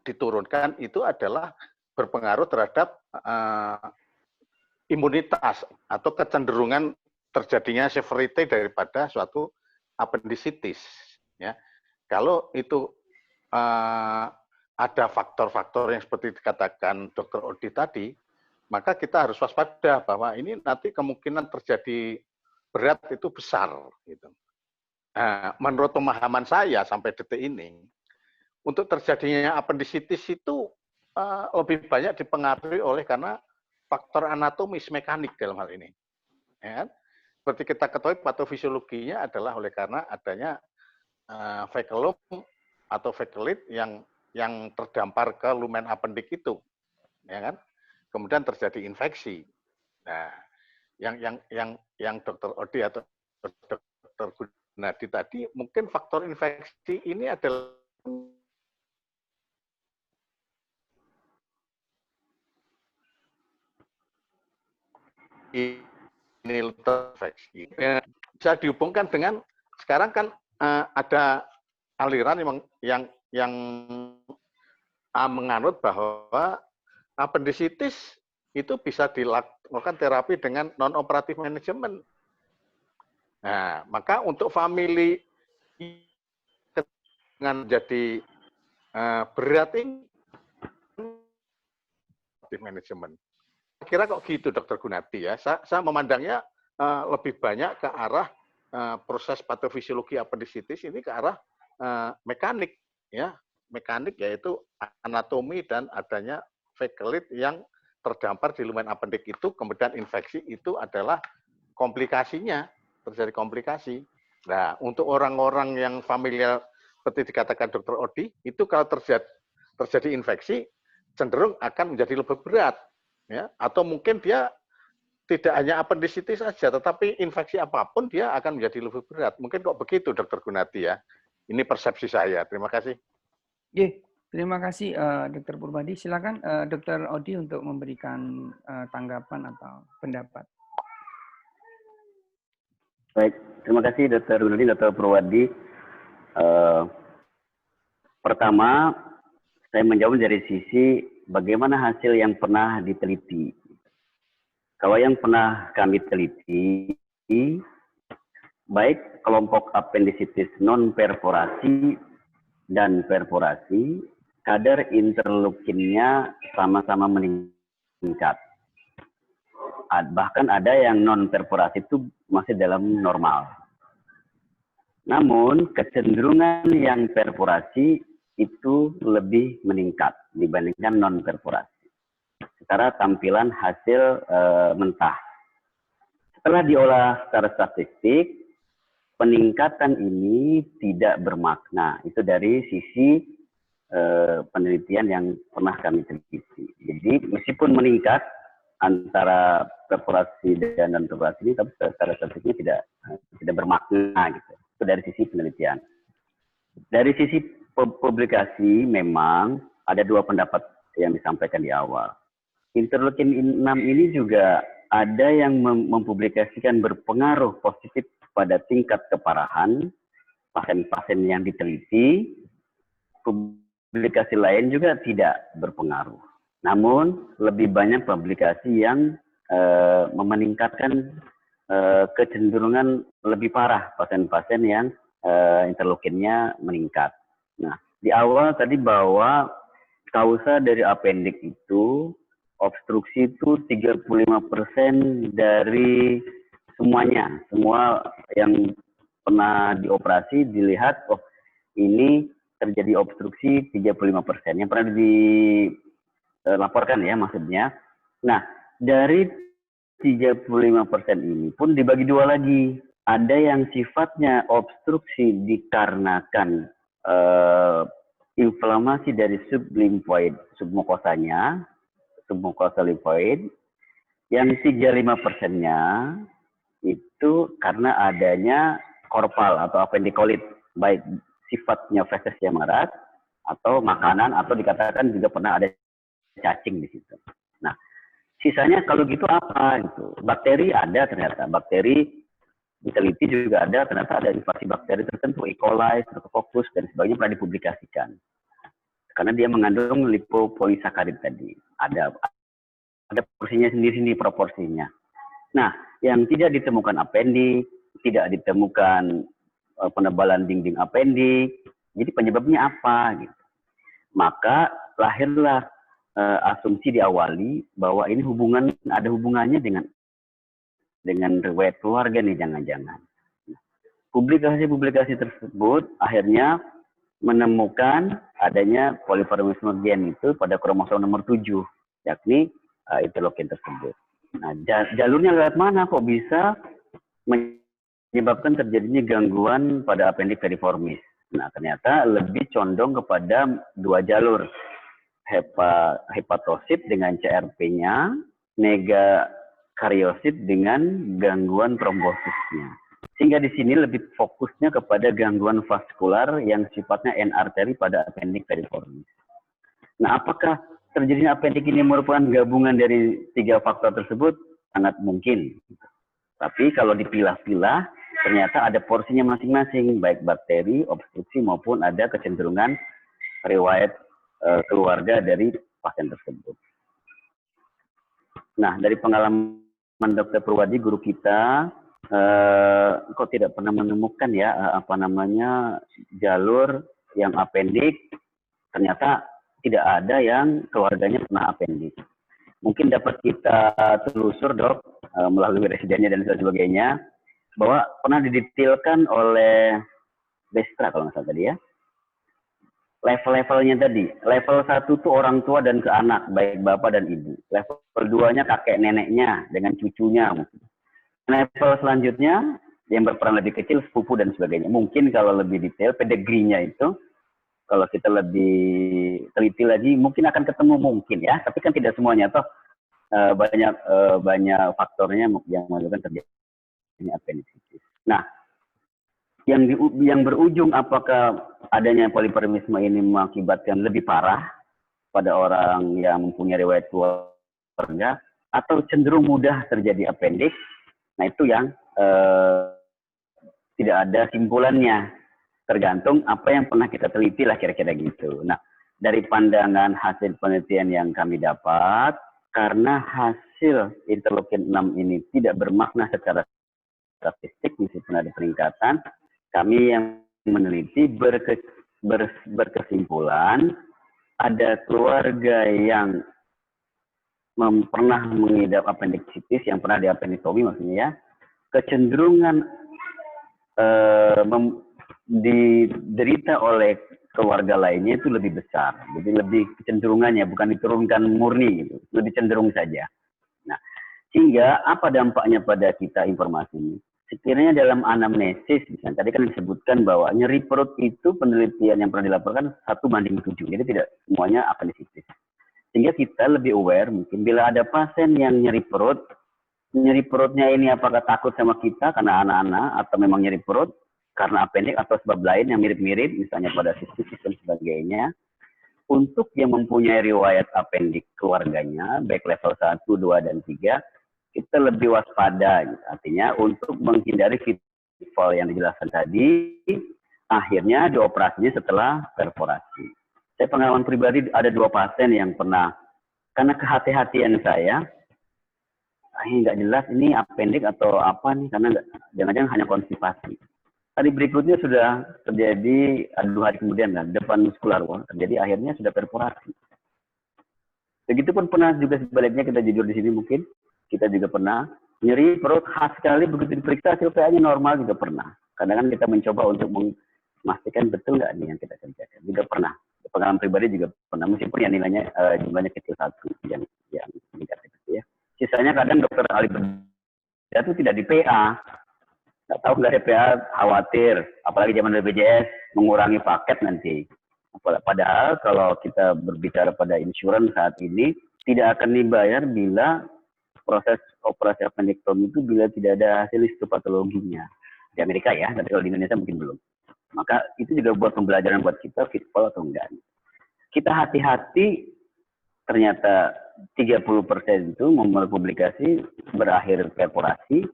diturunkan itu adalah berpengaruh terhadap imunitas atau kecenderungan terjadinya severity daripada suatu appendicitis. Ya, kalau itu ada faktor-faktor yang seperti dikatakan Dr. Odi tadi, maka kita harus waspada bahwa ini nanti kemungkinan terjadi berat itu besar. Gitu. Menurut pemahaman saya sampai detik ini, untuk terjadinya appendicitis itu lebih banyak dipengaruhi oleh karena faktor anatomis mekanik dalam hal ini. Ya, seperti kita ketahui patofisiologinya adalah oleh karena adanya feculum atau feculit yang terdampar ke lumen appendik itu, ya kan? Kemudian terjadi infeksi. Nah, yang Dr. Odi atau Dr. Gunadi tadi mungkin faktor infeksi ini adalah ini terinfeksi. Bisa dihubungkan dengan sekarang kan ada aliran yang menganut bahwa appendicitis itu bisa dilakukan terapi dengan non-operatif manajemen. Nah, maka untuk family dengan jadi berat ini di manajemen. Kira kok gitu, Dokter Gunadi ya. Saya memandangnya lebih banyak ke arah proses patofisiologi apendisitis ini ke arah mekanik, ya, mekanik yaitu anatomi dan adanya fekelit yang terdampar di lumen apendik itu, kemudian infeksi itu adalah komplikasinya, terjadi komplikasi. Nah, untuk orang-orang yang familiar seperti dikatakan Dr. Odi, itu kalau terjadi infeksi cenderung akan menjadi lebih berat, ya, atau mungkin dia tidak hanya apendisitis saja, tetapi infeksi apapun dia akan menjadi lebih berat. Mungkin kok begitu, Dokter Gunadi ya. Ini persepsi saya. Terima kasih. Terima kasih, Dokter Purbadi. Silakan, Dokter Odi untuk memberikan tanggapan atau pendapat. Baik, terima kasih Dokter Gunadi, Dokter Purwadi. Pertama, saya menjawab dari sisi bagaimana hasil yang pernah diteliti. Kalau yang pernah kami teliti, baik kelompok apendisitis non-perforasi dan perforasi, kadar interleukinnya sama-sama meningkat. Bahkan ada yang non-perforasi itu masih dalam normal. Namun, kecenderungan yang perforasi itu lebih meningkat dibandingkan non-perforasi secara tampilan hasil mentah. Setelah diolah secara statistik, peningkatan ini tidak bermakna. Itu dari sisi penelitian yang pernah kami teliti. Jadi meskipun meningkat antara perforasi dan non-perforasi ini, tapi secara statistiknya tidak bermakna gitu. Itu dari sisi penelitian. Dari sisi publikasi memang ada dua pendapat yang disampaikan di awal. Interleukin 6 ini juga ada yang mempublikasikan berpengaruh positif pada tingkat keparahan pasien-pasien yang diteliti. Publikasi lain juga tidak berpengaruh. Namun lebih banyak publikasi yang meningkatkan kecenderungan lebih parah pasien-pasien yang interleukinnya meningkat. Nah, di awal tadi bahwa kausa dari apendik itu obstruksi itu 35% dari semuanya. Semua yang pernah dioperasi dilihat, oh ini terjadi obstruksi 35%. Yang pernah dilaporkan ya maksudnya. Nah, dari 35% ini pun dibagi dua lagi. Ada yang sifatnya obstruksi dikarenakan inflamasi dari sublimfoid, submukosanya, submukosa limfoid, yang 35%-nya itu karena adanya korpal atau appendikolit, baik sifatnya feses yang marat atau makanan atau dikatakan juga pernah ada cacing di situ. Nah, sisanya kalau gitu apa gitu? Bakteri ada ternyata, bakteri diteliti juga ada, ternyata ada invasi bakteri tertentu, E. coli, Streptococcus dan sebagainya pernah dipublikasikan. Karena dia mengandung lipopolisakarid tadi. Ada porsinya sendiri-sendiri proporsinya. Nah, yang tidak ditemukan apendik, tidak ditemukan penebalan dinding apendik. Jadi penyebabnya apa? Gitu. Maka lahirlah asumsi diawali bahwa ini ada hubungannya dengan riwayat keluarga nih, jangan-jangan. Publikasi-publikasi tersebut akhirnya menemukan adanya poliformisme gen itu pada kromosom nomor 7, yakni interleukin tersebut. Nah, jalurnya lewat mana kok bisa menyebabkan terjadinya gangguan pada apendik periformis? Nah, ternyata lebih condong kepada dua jalur, hepatosit dengan CRP-nya, negakariosit dengan gangguan trombosisnya. Sehingga di sini lebih fokusnya kepada gangguan vaskular yang sifatnya N-arteri pada apendik periformis. Nah, apakah terjadinya apendik ini merupakan gabungan dari tiga faktor tersebut? Sangat mungkin. Tapi kalau dipilah-pilah, ternyata ada porsinya masing-masing, baik bakteri, obstruksi, maupun ada kecenderungan riwayat keluarga dari pasien tersebut. Nah, dari pengalaman Dr. Purwadi, guru kita, kok tidak pernah menemukan ya jalur yang apendik. Ternyata tidak ada yang keluarganya pernah apendik. Mungkin dapat kita telusur, Dok, melalui residennya dan sebagainya, bahwa pernah didetailkan oleh Bestra kalau nggak salah tadi ya. Level-levelnya tadi. Level 1 tuh orang tua dan ke anak, baik bapak dan ibu. Level 2-nya kakek neneknya dengan cucunya. Level selanjutnya yang berperan lebih kecil, sepupu dan sebagainya. Mungkin kalau lebih detail, pedigree-nya itu, kalau kita lebih teliti lagi, mungkin akan ketemu mungkin ya. Tapi kan tidak semuanya. Toh banyak faktornya yang menyebabkan terjadinya appendicitis. Nah, yang berujung apakah adanya poliparmisme ini mengakibatkan lebih parah pada orang yang mempunyai riwayat keluarga atau cenderung mudah terjadi appendix. Nah, itu yang tidak ada simpulannya, tergantung apa yang pernah kita teliti lah kira-kira gitu. Nah, dari pandangan hasil penelitian yang kami dapat, karena hasil interleukin 6 ini tidak bermakna secara statistik meskipun ada peningkatan, kami yang meneliti berkesimpulan ada keluarga yang pernah mengidap appendicitis, yang pernah diapendektomi maksudnya ya, kecenderungan diderita oleh keluarga lainnya itu lebih besar. Jadi lebih kecenderungannya, bukan diturunkan murni, gitu. Lebih cenderung saja. Nah, sehingga apa dampaknya pada kita informasi ini? Sekiranya dalam anamnesis, misalnya tadi kan disebutkan bahwa nyeri perut itu penelitian yang pernah dilaporkan 1:7. Jadi tidak semuanya appendicitis. Sehingga kita lebih aware mungkin bila ada pasien yang nyeri perutnya ini apakah takut sama kita karena anak-anak, atau memang nyeri perut karena appendix atau sebab lain yang mirip-mirip, misalnya pada sistem dan sebagainya. Untuk yang mempunyai riwayat appendix keluarganya, baik level 1, 2, dan 3, kita lebih waspada. Artinya untuk menghindari pitfall yang dijelaskan tadi, akhirnya dioperasinya setelah perforasi. Saya pengalaman pribadi ada 2 pasien yang pernah, karena kehati-hatian saya, ini nggak jelas ini appendix atau apa nih, karena jangan-jangan hanya konstipasi. Tadi berikutnya sudah terjadi 2 hari kemudian lah, depan muskular terjadi, akhirnya sudah perforasi. Begitupun pernah juga sebaliknya, kita jujur di sini mungkin, kita juga pernah nyeri perut khas sekali, begitu diperiksa hasil PA-nya normal juga pernah. Kadang kan kita mencoba untuk memastikan betul nggak nih yang kita kerjakan, juga pernah. Pengalaman pribadi juga pernah, meskipun yang nilainya jumlahnya kecil 1 yang negatif ya. Sisanya kadang dokter ahli bedah itu tidak di PA. Nggak tahu nggak ada PA, khawatir. Apalagi zaman BPJS mengurangi paket nanti. Padahal kalau kita berbicara pada insurans saat ini, tidak akan dibayar bila proses operasi appendektomi itu bila tidak ada hasil histopatologinya. Di Amerika ya, tapi kalau di Indonesia mungkin belum. Maka itu juga buat pembelajaran buat kita, pitfall atau enggak. Kita hati-hati, ternyata 30% itu memulai publikasi berakhir perforasi,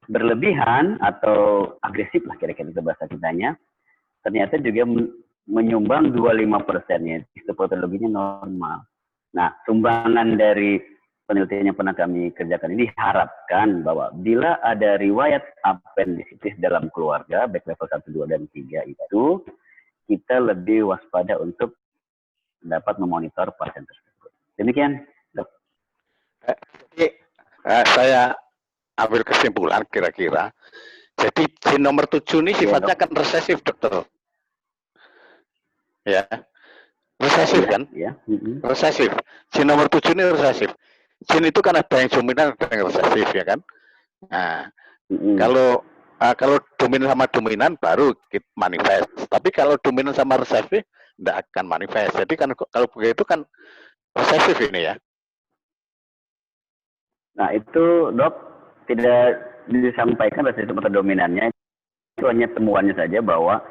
berlebihan atau agresif lah kira-kira itu bahasa kitanya, ternyata juga menyumbang 25%-nya, histopatologinya normal. Nah, sumbangan dari penelitian yang pernah kami kerjakan ini diharapkan bahwa bila ada riwayat appendicitis dalam keluarga, baik level 1, 2, dan 3 itu, kita lebih waspada untuk dapat memonitor pasien tersebut. Demikian, Dok. Jadi, saya ambil kesimpulan kira-kira. Jadi gen nomor 7 ini sifatnya kan resesif, dokter. Ya. Resesif kan? Ya. Resesif. Gen nomor 7 ini resesif. Gen itu kan ada yang dominan, ada yang resesif ya kan? Nah, kalau dominan sama dominan baru manifest. Tapi kalau dominan sama resesif tidak akan manifest. Jadi kan kalau begitu kan resesif ini ya. Nah, itu, Dok, tidak disampaikan resesif atau dominannya, itu hanya temuannya saja bahwa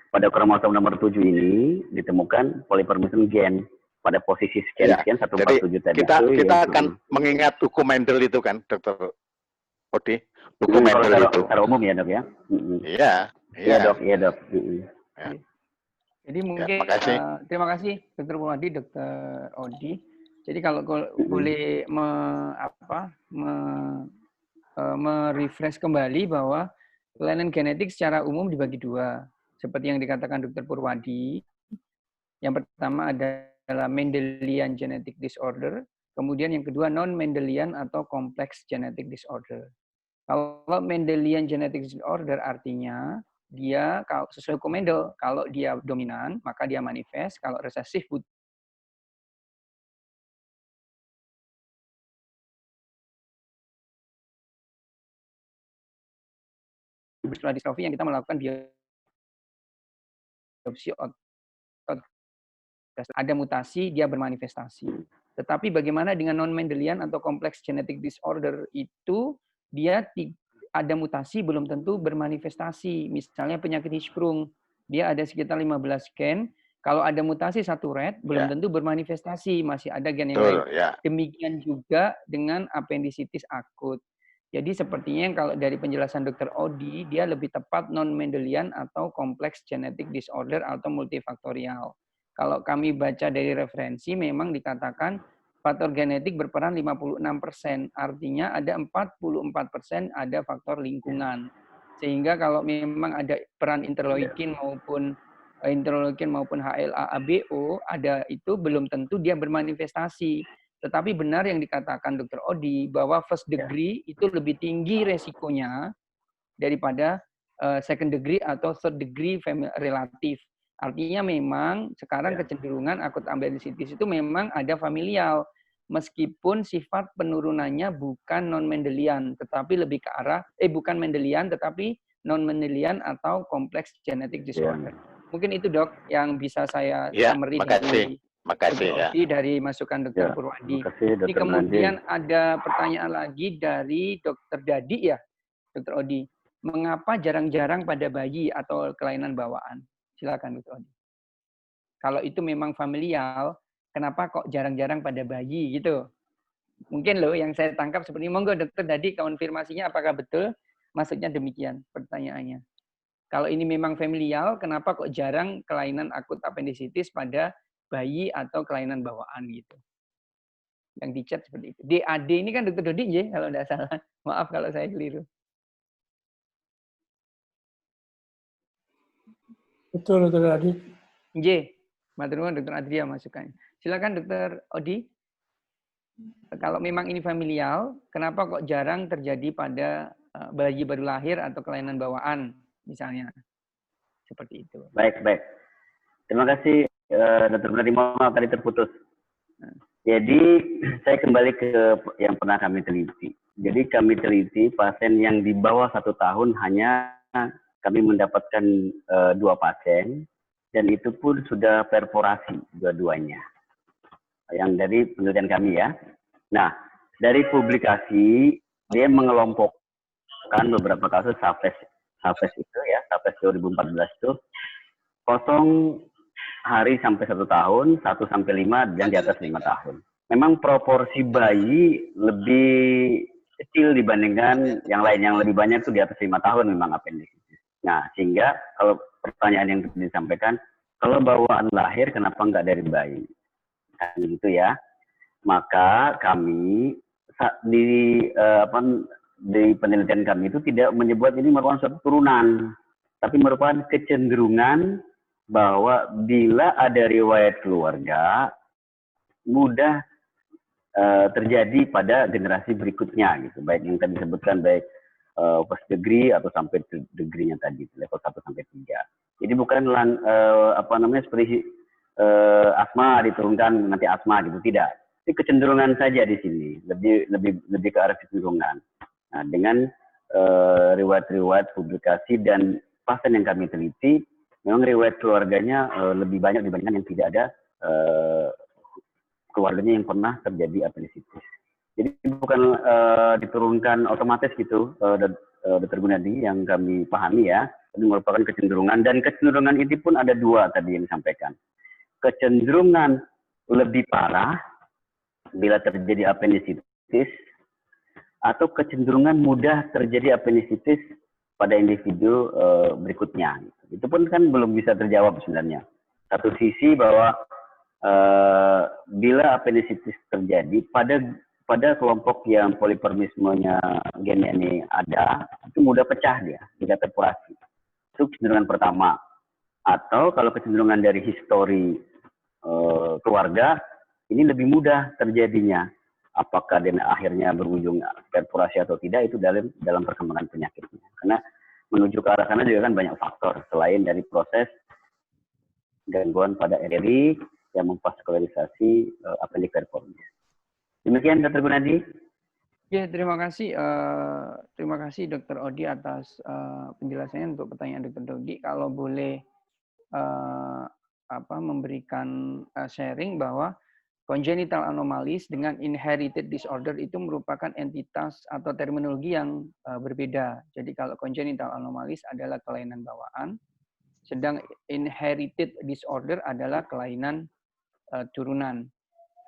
pada kromosom nomor 7 ini ditemukan poliparmisme gen pada posisi sekian-sekian 147 tadi. Kita akan mengingat hukum Mendel itu kan, Dokter Odi, hukum Mendel itu. Secara umum ya, Dok ya. Iya, Dok. Ya. Jadi mungkin terima kasih Dr. Purwadi, Dr. Odi. Jadi kalau boleh merefresh kembali bahwa kelainan genetik secara umum dibagi dua. Seperti yang dikatakan Dr. Purwadi. Yang pertama adalah Mendelian Genetic Disorder. Kemudian yang kedua non-Mendelian atau Complex Genetic Disorder. Kalau Mendelian Genetic Disorder artinya dia kalau sesuai hukum Mendel, kalau dia dominan maka dia manifest, kalau resesif setelah distrofi yang kita melakukan biopsi otot, ada mutasi dia bermanifestasi. Tetapi bagaimana dengan non-Mendelian atau Complex Genetic Disorder itu dia ada mutasi belum tentu bermanifestasi. Misalnya penyakit Hirschsprung, dia ada sekitar 15 gen. Kalau ada mutasi satu red, belum tentu bermanifestasi. Masih ada gen yang lain. Demikian juga dengan appendicitis akut. Jadi sepertinya kalau dari penjelasan Dr. Odi, dia lebih tepat non-Mendelian atau Complex Genetic Disorder atau multifaktorial. Kalau kami baca dari referensi, memang dikatakan faktor genetik berperan 56%. Artinya ada 44% ada faktor lingkungan. Sehingga kalau memang ada peran interleukin maupun HLA-ABO, ada itu belum tentu dia bermanifestasi. Tetapi benar yang dikatakan Dr. Odi, bahwa first degree itu lebih tinggi resikonya daripada second degree atau third degree relatif. Artinya memang sekarang kecenderungan akut appendicitis itu memang ada familial. Meskipun sifat penurunannya bukan non-Mendelian, tetapi lebih ke arah, bukan Mendelian, tetapi non-Mendelian atau complex genetic disorder. Mungkin itu dok yang bisa saya summary dari masukan Dr. Purwadi. Ini kemudian ada pertanyaan lagi dari Dr. Dadi ya, Dr. Odi. Mengapa jarang-jarang pada bayi atau kelainan bawaan? Silakan Dr. Odi. Kalau itu memang familial, kenapa kok jarang-jarang pada bayi gitu? Mungkin loh yang saya tangkap seperti monggo Dr. Dadi konfirmasinya apakah betul? Maksudnya demikian pertanyaannya. Kalau ini memang familial, kenapa kok jarang kelainan akut appendicitis pada bayi atau kelainan bawaan gitu? Yang di chat seperti itu. DAD ini kan Dr. Dodi ya kalau tidak salah. Maaf kalau saya keliru. Betul, Dr. Adi. J, matur nuwun Dr. Adria masukannya. Silakan Dr. Odi. Kalau memang ini familial, kenapa kok jarang terjadi pada bayi baru lahir atau kelainan bawaan misalnya? Seperti itu. Baik. Terima kasih Dr. Adi. Maaf tadi terputus. Jadi saya kembali ke yang pernah kami teliti. Jadi kami teliti pasien yang di bawah 1 tahun hanya kami mendapatkan 2 pasien, dan itu pun sudah perforasi dua-duanya. Yang dari penelitian kami ya. Nah, dari publikasi, dia mengelompokkan beberapa kasus SAFES itu ya, SAFES 2014 itu, 0 hari sampai 1 tahun, 1 sampai 5, dan di atas 5 tahun. Memang proporsi bayi lebih kecil dibandingkan yang lain. Yang lebih banyak itu di atas 5 tahun memang appendicitis. Nah, sehingga kalau pertanyaan yang disampaikan, kalau bawaan lahir kenapa enggak dari bayi? Kan gitu ya. Maka kami di penelitian kami itu tidak menyebut ini merupakan suatu turunan, tapi merupakan kecenderungan bahwa bila ada riwayat keluarga mudah terjadi pada generasi berikutnya gitu, baik yang tadi disebutkan baik first degree atau sampai degree-nya tadi level 1 sampai 3. Jadi bukan seperti asma diturunkan nanti asma gitu, tidak. Ini kecenderungan saja di sini, lebih ke arah kecenderungan. Nah, dengan riwayat-riwayat publikasi dan pasien yang kami teliti, memang riwayat keluarganya lebih banyak dibandingkan yang tidak ada keluarganya yang pernah terjadi appendicitis. Jadi bukan diturunkan otomatis gitu, Dr. Gunadi, yang kami pahami ya, ini merupakan kecenderungan, dan kecenderungan ini pun ada 2 tadi yang disampaikan. Kecenderungan lebih parah bila terjadi appendicitis, atau kecenderungan mudah terjadi appendicitis pada individu berikutnya. Itu pun kan belum bisa terjawab sebenarnya. Satu sisi bahwa bila appendicitis terjadi pada pada kelompok yang polipermismenya gennya ini ada, itu mudah pecah dia, tidak terpurasi. Itu kecenderungan pertama. Atau kalau kecenderungan dari histori keluarga, ini lebih mudah terjadinya. Apakah DNA akhirnya berujung perforasi atau tidak, itu dalam perkembangan penyakitnya. Karena menuju ke arah sana juga kan banyak faktor, selain dari proses gangguan pada RRI yang memvaskularisasi appendix performis. Demikian Dr. Gunadi. Ya, terima kasih Dr. Odi atas penjelasannya untuk pertanyaan Dr. Dodi. Kalau boleh memberikan sharing bahwa congenital anomalies dengan inherited disorder itu merupakan entitas atau terminologi yang berbeda. Jadi kalau congenital anomalies adalah kelainan bawaan, sedang inherited disorder adalah kelainan turunan.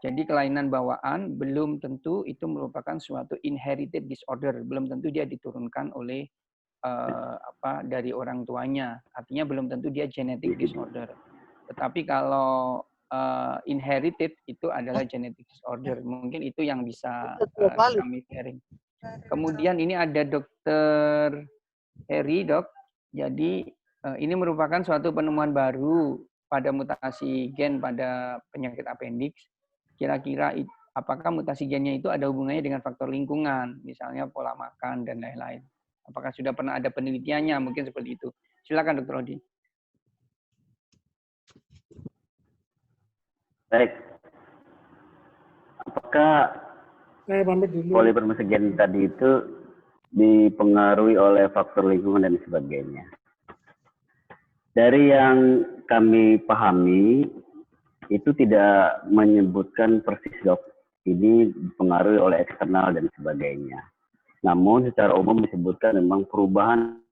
Jadi kelainan bawaan belum tentu itu merupakan suatu inherited disorder, belum tentu dia diturunkan oleh dari orang tuanya. Artinya belum tentu dia genetic disorder. Tetapi kalau inherited itu adalah genetic disorder. Mungkin itu yang bisa kami sharing. Kemudian ini ada Dr. Heri, Dok. Jadi ini merupakan suatu penemuan baru pada mutasi gen pada penyakit appendix. Kira-kira apakah mutasi gennya itu ada hubungannya dengan faktor lingkungan, misalnya pola makan dan lain-lain. Apakah sudah pernah ada penelitiannya? Mungkin seperti itu. Silakan Dr. Odi. Baik. Apakah polipermisme gen tadi itu dipengaruhi oleh faktor lingkungan dan sebagainya? Dari yang kami pahami, itu tidak menyebutkan persis dok, ini dipengaruhi oleh eksternal dan sebagainya. Namun secara umum disebutkan memang perubahan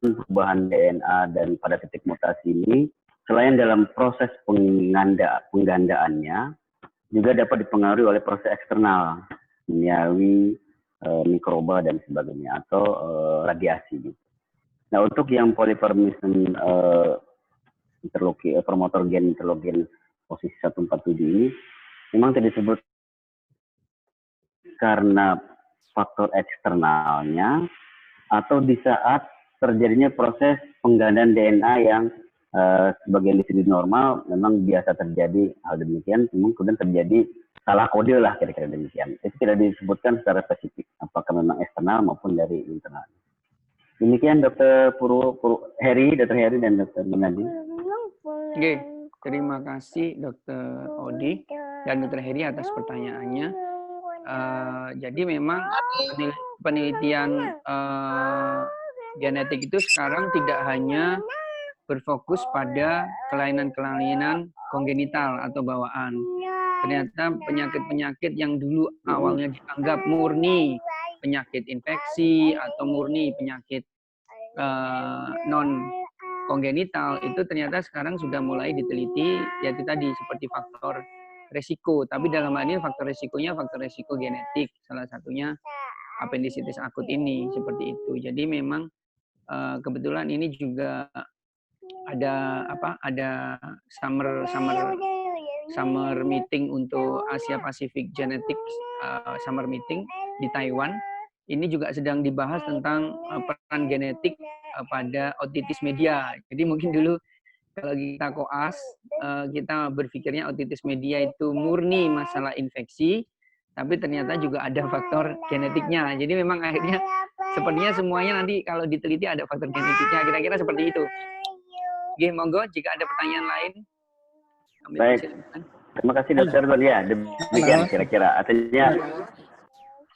DNA dan pada titik mutasi ini, selain dalam proses penggandaannya, juga dapat dipengaruhi oleh proses eksternal, kimiawi, mikroba dan sebagainya, atau radiasi. Nah untuk yang polipermisme promotor gen interleukin posisi 147 ini memang tidak disebut karena faktor eksternalnya atau di saat terjadinya proses penggandaan DNA yang sebagian disebut normal memang biasa terjadi hal demikian, kemudian terjadi salah kode lah kira-kira demikian. Itu tidak disebutkan secara spesifik apakah memang eksternal maupun dari internal. Demikian Dr. Heri dan Dr. Gunadi. Oke. Terima kasih Dr. Odi dan Dr. Heri atas pertanyaannya. Jadi memang penelitian genetik itu sekarang tidak hanya berfokus pada kelainan-kelainan kongenital atau bawaan. Ternyata penyakit-penyakit yang dulu awalnya dianggap murni penyakit infeksi atau murni penyakit non kongenital itu ternyata sekarang sudah mulai diteliti, yaitu tadi seperti faktor resiko. Tapi dalam hal ini faktor resikonya faktor resiko genetik, salah satunya apendisitis akut ini seperti itu. Jadi memang kebetulan ini juga ada summer meeting untuk Asia Pacific Genetics summer meeting di Taiwan. Ini juga sedang dibahas tentang peran genetik pada otitis media. Jadi mungkin dulu kalau kita koas, kita berpikirnya otitis media itu murni masalah infeksi, tapi ternyata juga ada faktor genetiknya. Jadi memang akhirnya sepertinya semuanya nanti kalau diteliti ada faktor genetiknya. Kira-kira seperti itu. Oke, monggo jika ada pertanyaan lain. Baik. Terima kasih dokter. Ya, demikian kira-kira. Artinya.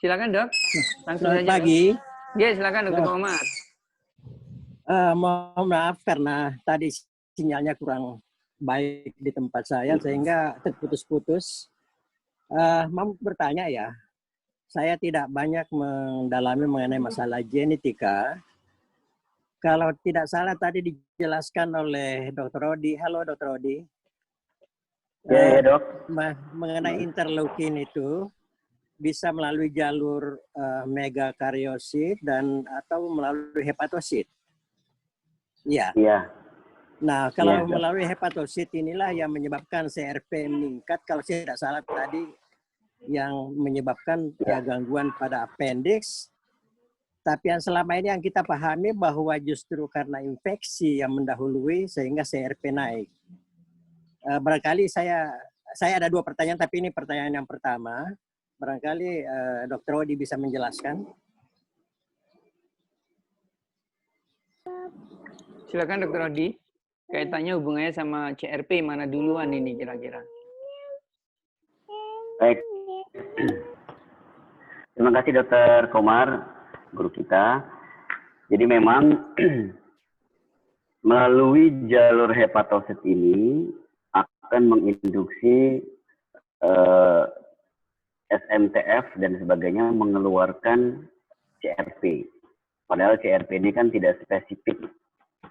Silakan dok. Langsung Selamat saja. pagi. Ya, silakan dokter Muhammad. Mohon maaf karena tadi sinyalnya kurang baik di tempat saya sehingga terputus-putus. Mau bertanya ya, saya tidak banyak mendalami mengenai masalah genetika. Kalau tidak salah tadi dijelaskan oleh Dr. Odi. Halo Dr. Odi. Ya, dok. Mengenai interleukin itu bisa melalui jalur megakariosit dan atau melalui hepatosit. Iya. Iya. Nah, kalau melalui hepatosit inilah yang menyebabkan CRP meningkat. Kalau saya tidak salah tadi yang menyebabkan ya gangguan pada appendix. Tapi yang selama ini yang kita pahami bahwa justru karena infeksi yang mendahului sehingga CRP naik. Barangkali saya ada 2 pertanyaan, tapi ini pertanyaan yang pertama. Barangkali Dr. Odi bisa menjelaskan. Silakan Dr. Odi. Kaitannya hubungannya sama CRP mana duluan ini kira-kira? Baik. Terima kasih Dr. Komar, guru kita. Jadi memang melalui jalur hepatosit ini akan menginduksi SMTF dan sebagainya mengeluarkan CRP. Padahal CRP ini kan tidak spesifik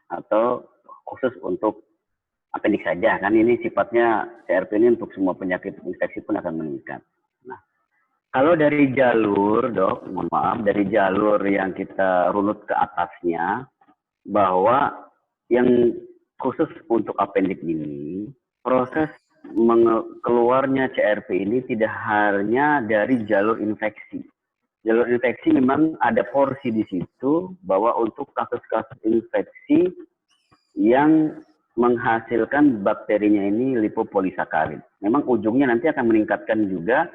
atau khusus untuk appendix saja. Kan ini sifatnya CRP ini untuk semua penyakit infeksi pun akan meningkat. Nah, kalau dari jalur, dok, mohon maaf, dari jalur yang kita runut ke atasnya, bahwa yang khusus untuk appendix ini, proses keluarnya CRP ini tidak hanya dari jalur infeksi. Jalur infeksi memang ada porsi di situ, bahwa untuk kasus-kasus infeksi yang menghasilkan bakterinya ini lipopolisakarid. Memang ujungnya nanti akan meningkatkan juga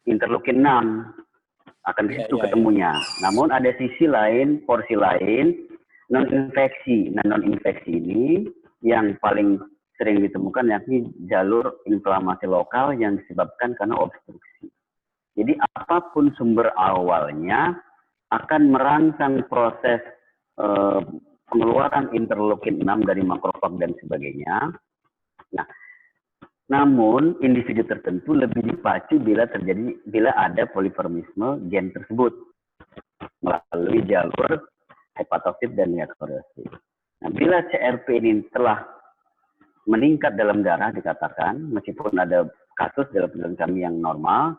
interleukin 6 akan di situ ketemunya. Namun ada sisi lain, porsi lain, non-infeksi. Nah, non-infeksi ini yang paling sering ditemukan yakni jalur inflamasi lokal yang disebabkan karena obstruksi. Jadi apapun sumber awalnya akan merangsang proses pengeluaran interleukin 6 dari makrofag dan sebagainya. Nah, namun individu tertentu lebih dipacu bila ada poliformisme gen tersebut melalui jalur hepatosit dan neokoriosit. Nah, bila CRP ini telah meningkat dalam darah dikatakan, meskipun ada kasus dalam penelitian kami yang normal,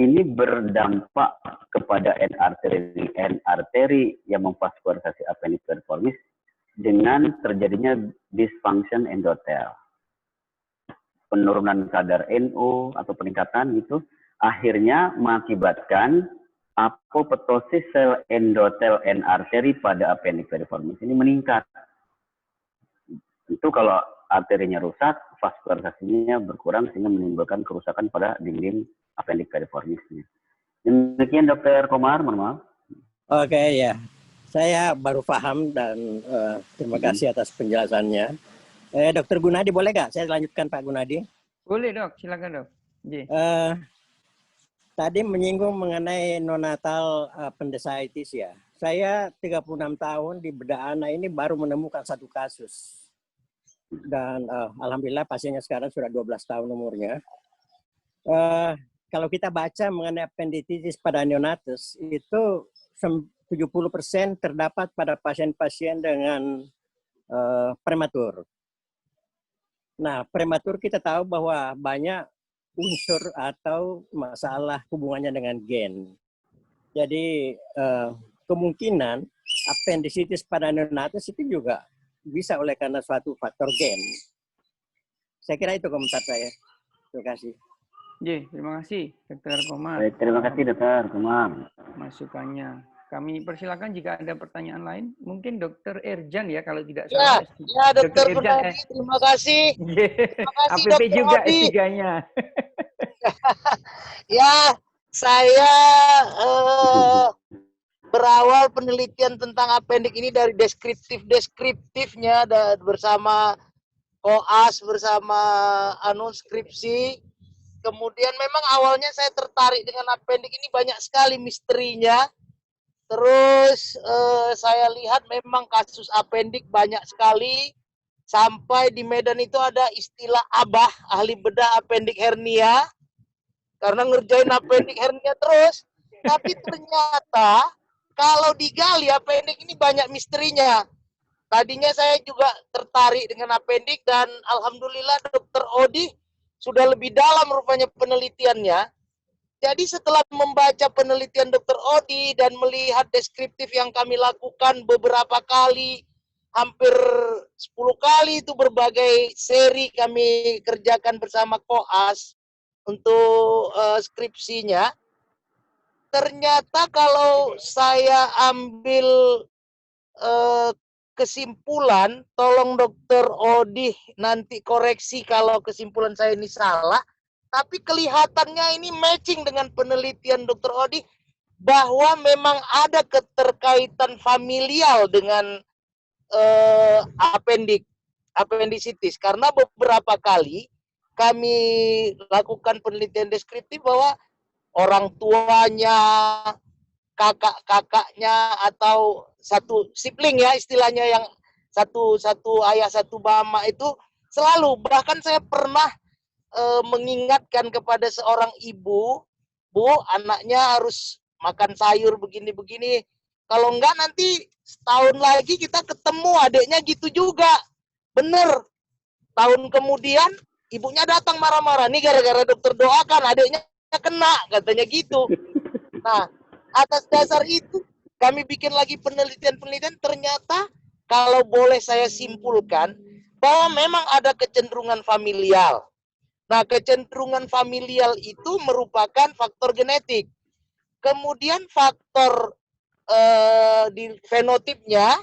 ini berdampak kepada N-arteri yang memvaskularisasi appendix piriformis dengan terjadinya dysfunction endotel. Penurunan kadar NO atau peningkatan itu akhirnya mengakibatkan apoptosis sel endotel N-arteri pada appendix piriformis ini meningkat. Itu kalau arterinya rusak, vaskularisasinya berkurang sehingga menimbulkan kerusakan pada dinding appendix piriformisnya. Demikian Dr. Komar, mohon maaf. Oke, ya. Saya baru paham dan terima kasih atas penjelasannya. Dr. Gunadi, boleh nggak saya lanjutkan Pak Gunadi? Boleh dok, silakan dok. Tadi menyinggung mengenai neonatal appendicitis ya. Saya 36 tahun di bedah anak ini baru menemukan 1 kasus. Dan alhamdulillah pasiennya sekarang sudah 12 tahun umurnya. Kalau kita baca mengenai appendicitis pada neonatus, itu 70% terdapat pada pasien-pasien dengan prematur. Nah, prematur kita tahu bahwa banyak unsur atau masalah hubungannya dengan gen. Jadi kemungkinan appendicitis pada neonatus itu juga bisa oleh karena suatu faktor gen. Saya kira itu komentar saya. Terima kasih. Terima kasih Dr. Komar. Baik, terima kasih Dr. Komar. Masukannya. Kami persilakan jika ada pertanyaan lain. Mungkin Dr. Erjan ya kalau tidak salah. Ya Dr. Gunadi, terima kasih. Terima kasih APP Dr. juga S3-nya. Ya, saya berawal penelitian tentang appendix ini dari deskriptifnya dan bersama koas, bersama skripsi. Kemudian memang awalnya saya tertarik dengan appendix ini, banyak sekali misterinya. Terus saya lihat memang kasus appendix banyak sekali. Sampai di Medan itu ada istilah abah, ahli bedah appendix hernia. Karena ngerjain appendix hernia terus. Tapi ternyata kalau digali appendix ini banyak misterinya. Tadinya saya juga tertarik dengan appendix dan alhamdulillah Dr. Odi sudah lebih dalam rupanya penelitiannya. Jadi setelah membaca penelitian Dr. Odi dan melihat deskriptif yang kami lakukan beberapa kali, hampir 10 kali itu berbagai seri kami kerjakan bersama koas, untuk skripsinya. Ternyata kalau saya ambil kesimpulan, tolong Dokter Odih nanti koreksi kalau kesimpulan saya ini salah, tapi kelihatannya ini matching dengan penelitian Dokter Odih bahwa memang ada keterkaitan familial dengan appendicitis, karena beberapa kali kami lakukan penelitian deskriptif bahwa orang tuanya, kakak-kakaknya, atau satu sibling ya istilahnya, yang satu ayah satu mama itu selalu, bahkan saya pernah mengingatkan kepada seorang ibu, Bu, anaknya harus makan sayur begini-begini. Kalau enggak nanti setahun lagi kita ketemu adiknya gitu juga. Bener. Tahun kemudian ibunya datang marah-marah. Nih gara-gara dokter doakan adiknya kena, katanya gitu. Nah, atas dasar itu kami bikin lagi penelitian-penelitian. Ternyata kalau boleh saya simpulkan bahwa memang ada kecenderungan familial. Nah, kecenderungan familial itu merupakan faktor genetik. Kemudian faktor di fenotipnya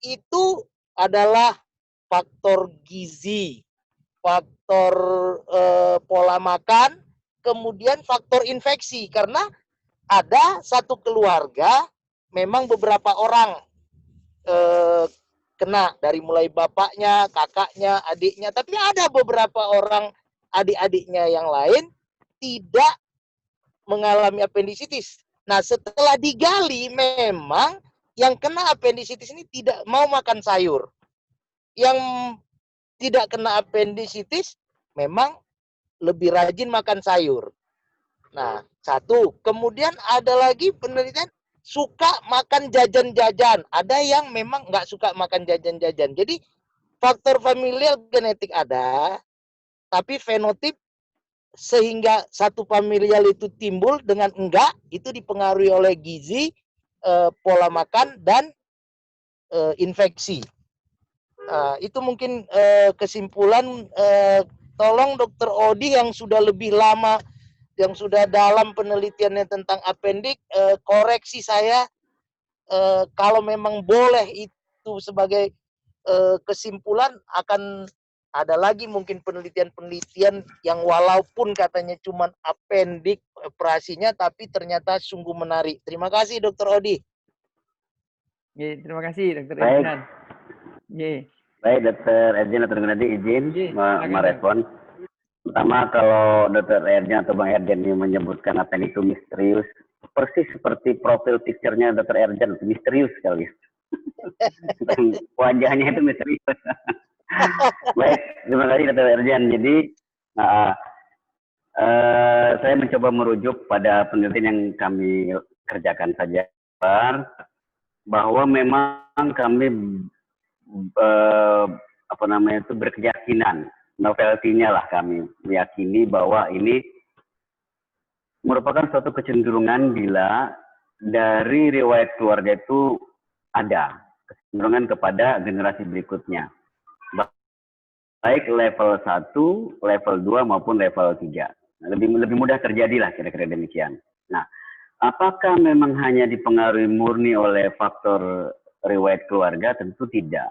itu adalah faktor gizi, faktor pola makan, kemudian faktor infeksi. Karena ada satu keluarga, memang beberapa orang kena, dari mulai bapaknya, kakaknya, adiknya. Tapi ada beberapa orang adik-adiknya yang lain tidak mengalami appendicitis. Nah, setelah digali, memang yang kena appendicitis ini tidak mau makan sayur. Yang tidak kena appendicitis memang lebih rajin makan sayur. Nah, satu. Kemudian ada lagi penelitian suka makan jajan-jajan. Ada yang memang nggak suka makan jajan-jajan. Jadi faktor familial genetik ada, tapi fenotip sehingga satu familial itu timbul dengan enggak, itu dipengaruhi oleh gizi, pola makan, dan infeksi. Itu mungkin kesimpulan. Tolong Dokter Odih yang sudah lebih lama, yang sudah dalam penelitiannya tentang appendik, koreksi saya kalau memang boleh itu sebagai kesimpulan. Akan ada lagi mungkin penelitian-penelitian yang walaupun katanya cuma appendik operasinya, tapi ternyata sungguh menarik. Terima kasih Dokter Odih. Terima kasih Dokter Erjan. Baik, Dokter Erjan atau Gunadi izin merespon. Pertama, kalau Dokter Erjan atau Bang Erjan ini menyebutkan appendik itu misterius, persis seperti profil picture-nya Dokter Erjan, misterius sekali. Wajahnya itu misterius. Baik, terima kasih Dr. Erjan. Jadi saya mencoba merujuk pada penelitian yang kami kerjakan saja, bahwa memang kami berkeyakinan, novelty-nya lah, kami meyakini bahwa ini merupakan suatu kecenderungan bila dari riwayat keluarga itu ada kecenderungan kepada generasi berikutnya, baik level 1, level 2 maupun level 3. Lebih mudah terjadi lah, kira-kira demikian. Nah, apakah memang hanya dipengaruhi murni oleh faktor riwayat keluarga? Tentu tidak.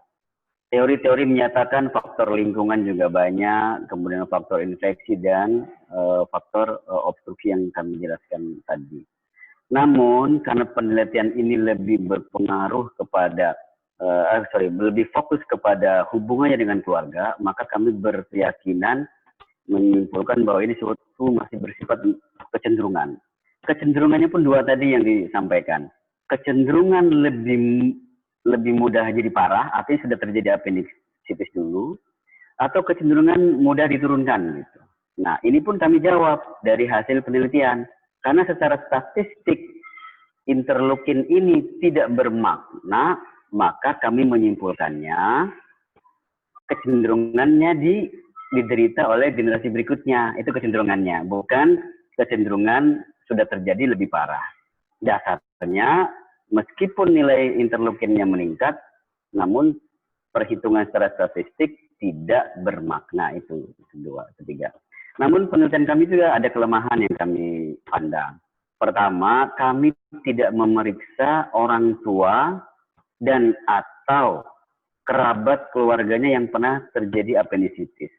Teori-teori menyatakan faktor lingkungan juga banyak, kemudian faktor infeksi dan faktor obstruksi yang kami jelaskan tadi. Namun, karena penelitian ini lebih berpengaruh kepada lebih fokus kepada hubungannya dengan keluarga, maka kami berkeyakinan menyimpulkan bahwa ini suatu masih bersifat kecenderungan. Kecenderungannya pun dua tadi yang disampaikan. Kecenderungan lebih mudah jadi parah, artinya sudah terjadi appendicitis dulu, atau kecenderungan mudah diturunkan gitu. Nah, ini pun kami jawab dari hasil penelitian, karena secara statistik interleukin ini tidak bermakna, maka kami menyimpulkannya kecenderungannya diderita oleh generasi berikutnya. Itu kecenderungannya, bukan kecenderungan sudah terjadi lebih parah. Dasarnya, meskipun nilai interleukinnya meningkat, namun perhitungan secara statistik tidak bermakna. Itu kedua, ketiga. Namun penelitian kami juga ada kelemahan yang kami pandang. Pertama, kami tidak memeriksa orang tua dan atau kerabat keluarganya yang pernah terjadi apendisitis.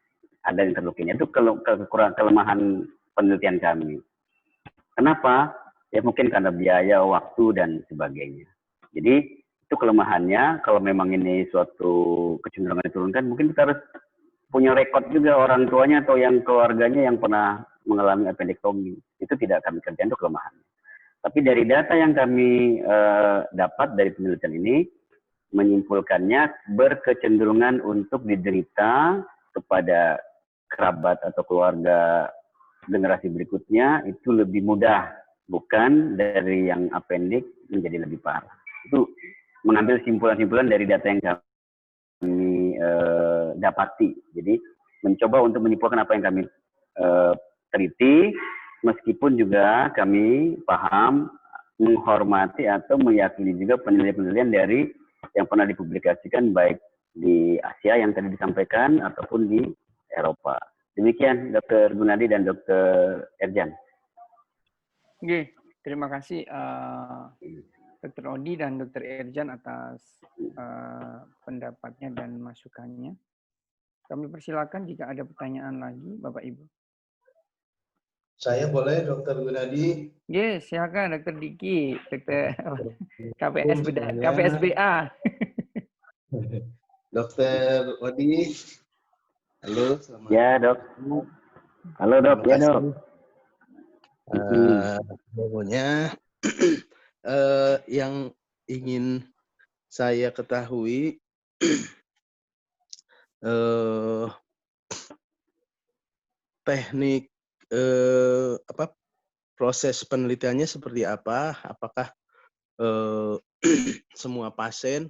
Ada yang terlukinya. Itu kelemahan penelitian kami. Kenapa? Ya mungkin karena biaya, waktu, dan sebagainya. Jadi itu kelemahannya. Kalau memang ini suatu kecenderungan diturunkan, mungkin kita harus punya rekod juga orang tuanya atau yang keluarganya yang pernah mengalami appendektomi. Itu tidak kami kerjakan, itu kelemahan. Tapi dari data yang kami dapat dari penelitian ini, menyimpulkannya berkecenderungan untuk diderita kepada kerabat atau keluarga generasi berikutnya itu lebih mudah, bukan dari yang apendik menjadi lebih parah. Itu mengambil simpulan-simpulan dari data yang kami dapati. Jadi mencoba untuk menyimpulkan apa yang kami teliti, meskipun juga kami paham, menghormati atau meyakini juga penelitian-penelitian dari yang pernah dipublikasikan baik di Asia yang tadi disampaikan ataupun di Eropa. Demikian Dr. Gunadi dan Dr. Erjan. Oke, terima kasih Dr. Odi dan Dr. Erjan atas pendapatnya dan masukannya. Kami persilakan jika ada pertanyaan lagi, Bapak Ibu. Saya boleh, Dr. Gunadi? Yes, silakan Dr. Diki, Dr. KPSBA. Dr. Odi, halo, selamat. Ya dok. Halo dok, ya dok. Pokoknya yang ingin saya ketahui teknik proses penelitiannya seperti apa? Apakah semua pasien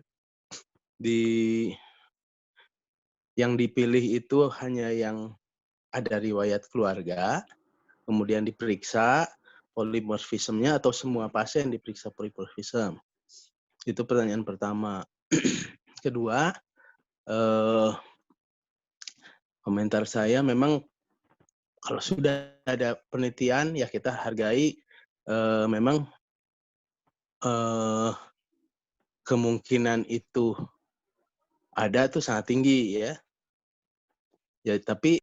yang dipilih itu hanya yang ada riwayat keluarga, kemudian diperiksa polimorfismnya, atau semua pasien diperiksa polimorfism? Itu pertanyaan pertama. Kedua, komentar saya memang kalau sudah ada penelitian ya kita hargai, memang kemungkinan itu ada tuh sangat tinggi ya. Ya tapi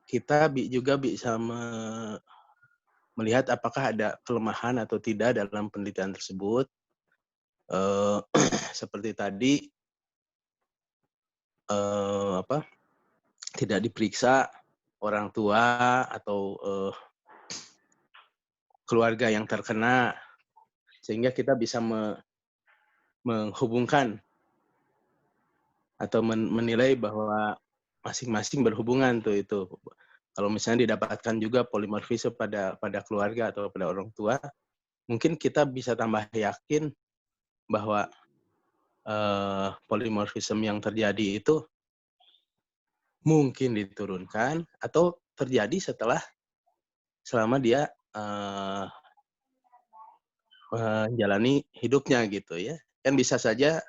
kita juga bisa melihat apakah ada kelemahan atau tidak dalam penelitian tersebut. Seperti tadi tidak diperiksa orang tua atau keluarga yang terkena, sehingga kita bisa menghubungkan atau menilai bahwa masing-masing berhubungan tuh itu. Kalau misalnya didapatkan juga polimorfisme pada keluarga atau pada orang tua, mungkin kita bisa tambah yakin bahwa polimorfisme yang terjadi itu mungkin diturunkan atau terjadi selama dia menjalani hidupnya gitu ya. Kan bisa saja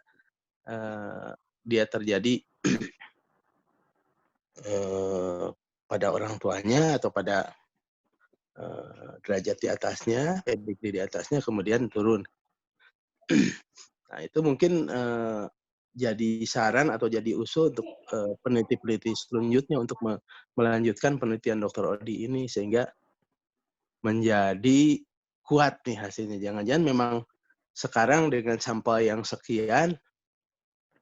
dia terjadi pada orang tuanya atau pada derajat di atasnya, di atasnya, kemudian turun. Nah itu mungkin jadi saran atau jadi usul untuk peneliti-peneliti selanjutnya untuk melanjutkan penelitian Dr. Odi ini sehingga menjadi kuat nih hasilnya. Jangan-jangan memang sekarang dengan sampel yang sekian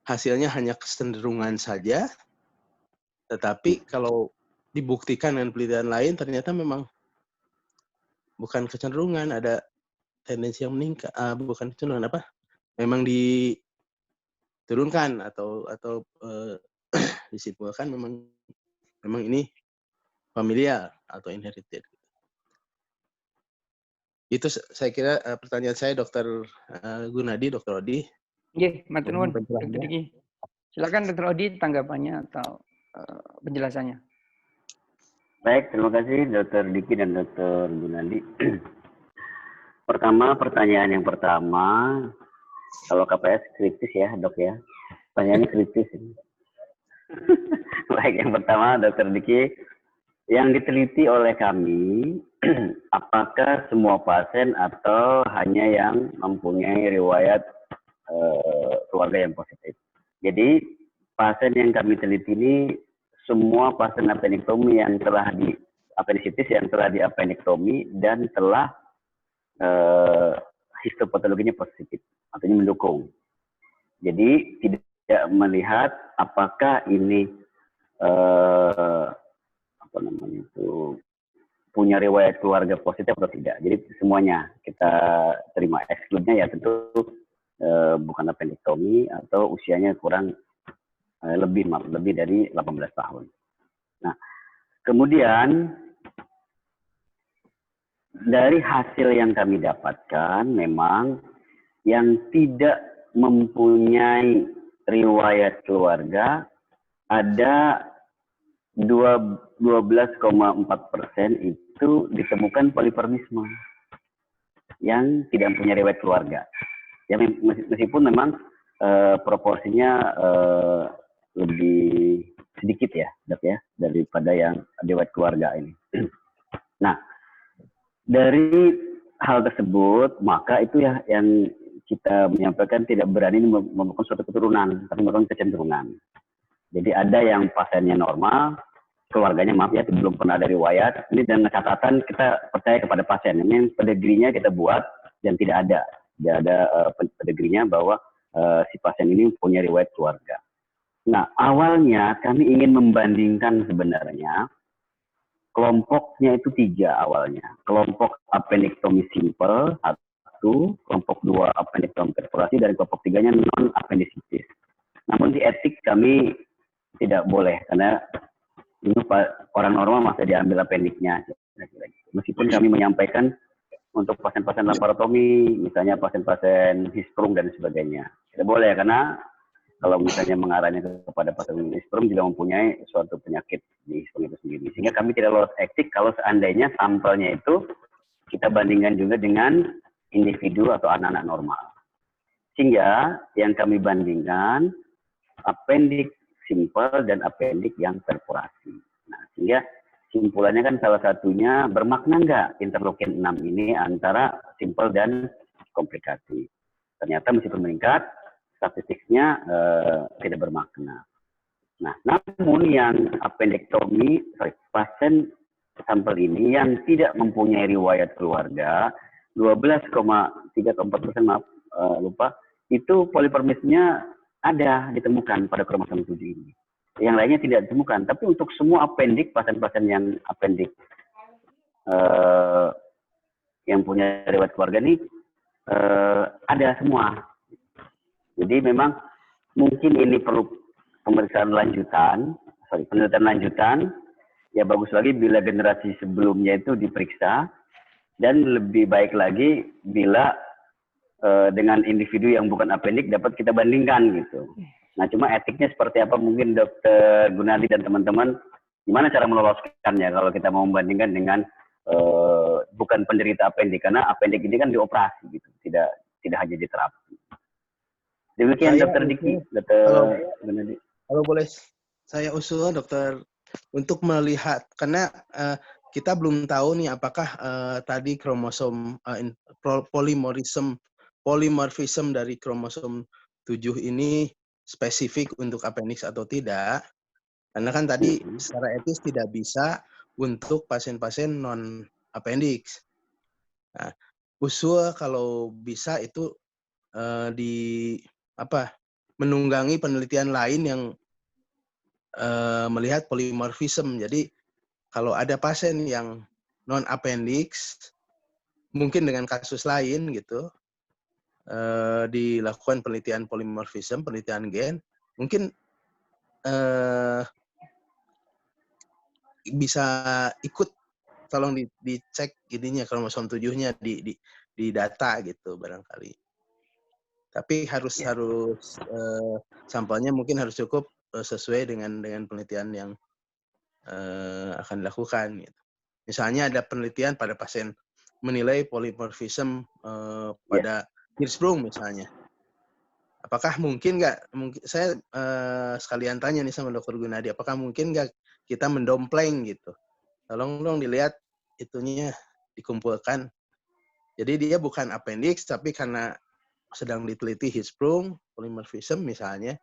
hasilnya hanya kecenderungan saja, tetapi kalau dibuktikan dengan penelitian lain ternyata memang bukan kecenderungan, ada tendensi yang meningkat, bukan kecenderungan memang diturunkan atau disimpulkan memang ini familial atau inherited. Itu saya kira pertanyaan saya, Dr. Gunadi, Dr. Odi. Iya, matur nuwun, Dr. Diki. Silakan Dr. Odi tanggapannya atau penjelasannya. Baik, terima kasih Dr. Diki dan Dr. Gunadi. Pertama, pertanyaan yang pertama, kalau KPS kritis ya dok ya, pertanyaannya kritis. Baik, yang pertama Dr. Diki, Yang diteliti oleh kami, apakah semua pasien atau hanya yang mempunyai riwayat keluarga yang positif. Jadi pasien yang kami teliti ini semua pasien appendektomi yang telah di appendicitis yang telah di appendektomi dan telah histopatologinya positif, artinya mendukung. Jadi tidak melihat apakah ini punya riwayat keluarga positif atau tidak. Jadi semuanya kita terima. Ekskludnya ya tentu bukan appendektomi atau usianya kurang lebih dari 18 tahun. Nah, kemudian dari hasil yang kami dapatkan memang yang tidak mempunyai riwayat keluarga ada 12,4% itu ditemukan poliformisme yang tidak punya riwayat keluarga. Ya, meskipun memang proporsinya lebih sedikit ya, Dok ya, daripada yang riwayat keluarga ini. Nah, dari hal tersebut maka itu ya yang kita menyampaikan tidak berani membuat suatu keturunan, tapi membuat kecenderungan. Jadi ada yang pasiennya normal, keluarganya maaf ya belum pernah ada riwayat. Ini dengan catatan kita percaya kepada pasien. Ini pedigrinya kita buat dan tidak ada pedigrinya bahwa si pasien ini punya riwayat keluarga. Nah, awalnya kami ingin membandingkan sebenarnya kelompoknya itu 3 awalnya. Kelompok appendektomi simple 1, kelompok 2 appendektomi perforasi, dan kelompok 3-nya non appendicitis. Namun di etik kami tidak boleh karena ini orang normal masih diambil appendiknya. Meskipun kami menyampaikan untuk pasien-pasien laparotomi, misalnya pasien-pasien hisprum dan sebagainya. Tidak boleh karena kalau misalnya mengarahnya kepada pasien hisprum juga mempunyai suatu penyakit di hisprum itu sendiri. Sehingga kami tidak lolos etik kalau seandainya sampelnya itu kita bandingkan juga dengan individu atau anak-anak normal. Sehingga yang kami bandingkan appendik simple dan appendik yang perforasi. Nah, sehingga simpulannya kan salah satunya bermakna nggak interleukin 6 ini antara simple dan komplikasi. Ternyata meskipun meningkat, statistiknya tidak bermakna. Nah, namun yang appendektomi, pasien sampel ini yang tidak mempunyai riwayat keluarga, 12,34%, maaf lupa, itu poliformisnya ada ditemukan pada kromosom 7 ini. Yang lainnya tidak ditemukan. Tapi untuk semua appendik, pasien-pasien yang appendik yang punya riwayat keluarga ini ada semua. Jadi memang mungkin ini perlu penelitian lanjutan. Ya bagus lagi bila generasi sebelumnya itu diperiksa, dan lebih baik lagi bila dengan individu yang bukan appendik dapat kita bandingkan gitu. Nah, cuma etiknya seperti apa mungkin Dr. Gunadi dan teman-teman, gimana cara meloloskannya kalau kita mau membandingkan dengan bukan penderita appendik, karena appendik ini kan dioperasi gitu, tidak hanya diterapi. Demikian Dr. Diki, Dr. Gunadi. Kalau boleh saya usul Dokter untuk melihat, karena kita belum tahu nih apakah tadi kromosom polimorfisme dari kromosom 7 ini spesifik untuk appendix atau tidak. Karena kan tadi secara etis tidak bisa untuk pasien-pasien non appendix. Nah, usul kalau bisa itu menunggangi penelitian lain yang melihat polimorfisme. Jadi kalau ada pasien yang non appendix, mungkin dengan kasus lain gitu, dilakukan penelitian polimorfisme, penelitian gen, mungkin bisa ikut, tolong dicek ininya kromosom 7-nya di data gitu barangkali. Tapi harus sampelnya mungkin harus cukup sesuai dengan penelitian yang akan dilakukan gitu. Misalnya ada penelitian pada pasien menilai polimorfisme pada hirsprung misalnya. Apakah mungkin nggak? Saya sekalian tanya nih sama Dr. Gunadi, apakah mungkin nggak kita mendompleng gitu tolong dong dilihat itunya dikumpulkan. Jadi dia bukan appendix, tapi karena sedang diteliti Hirschsprung, polymorphism misalnya,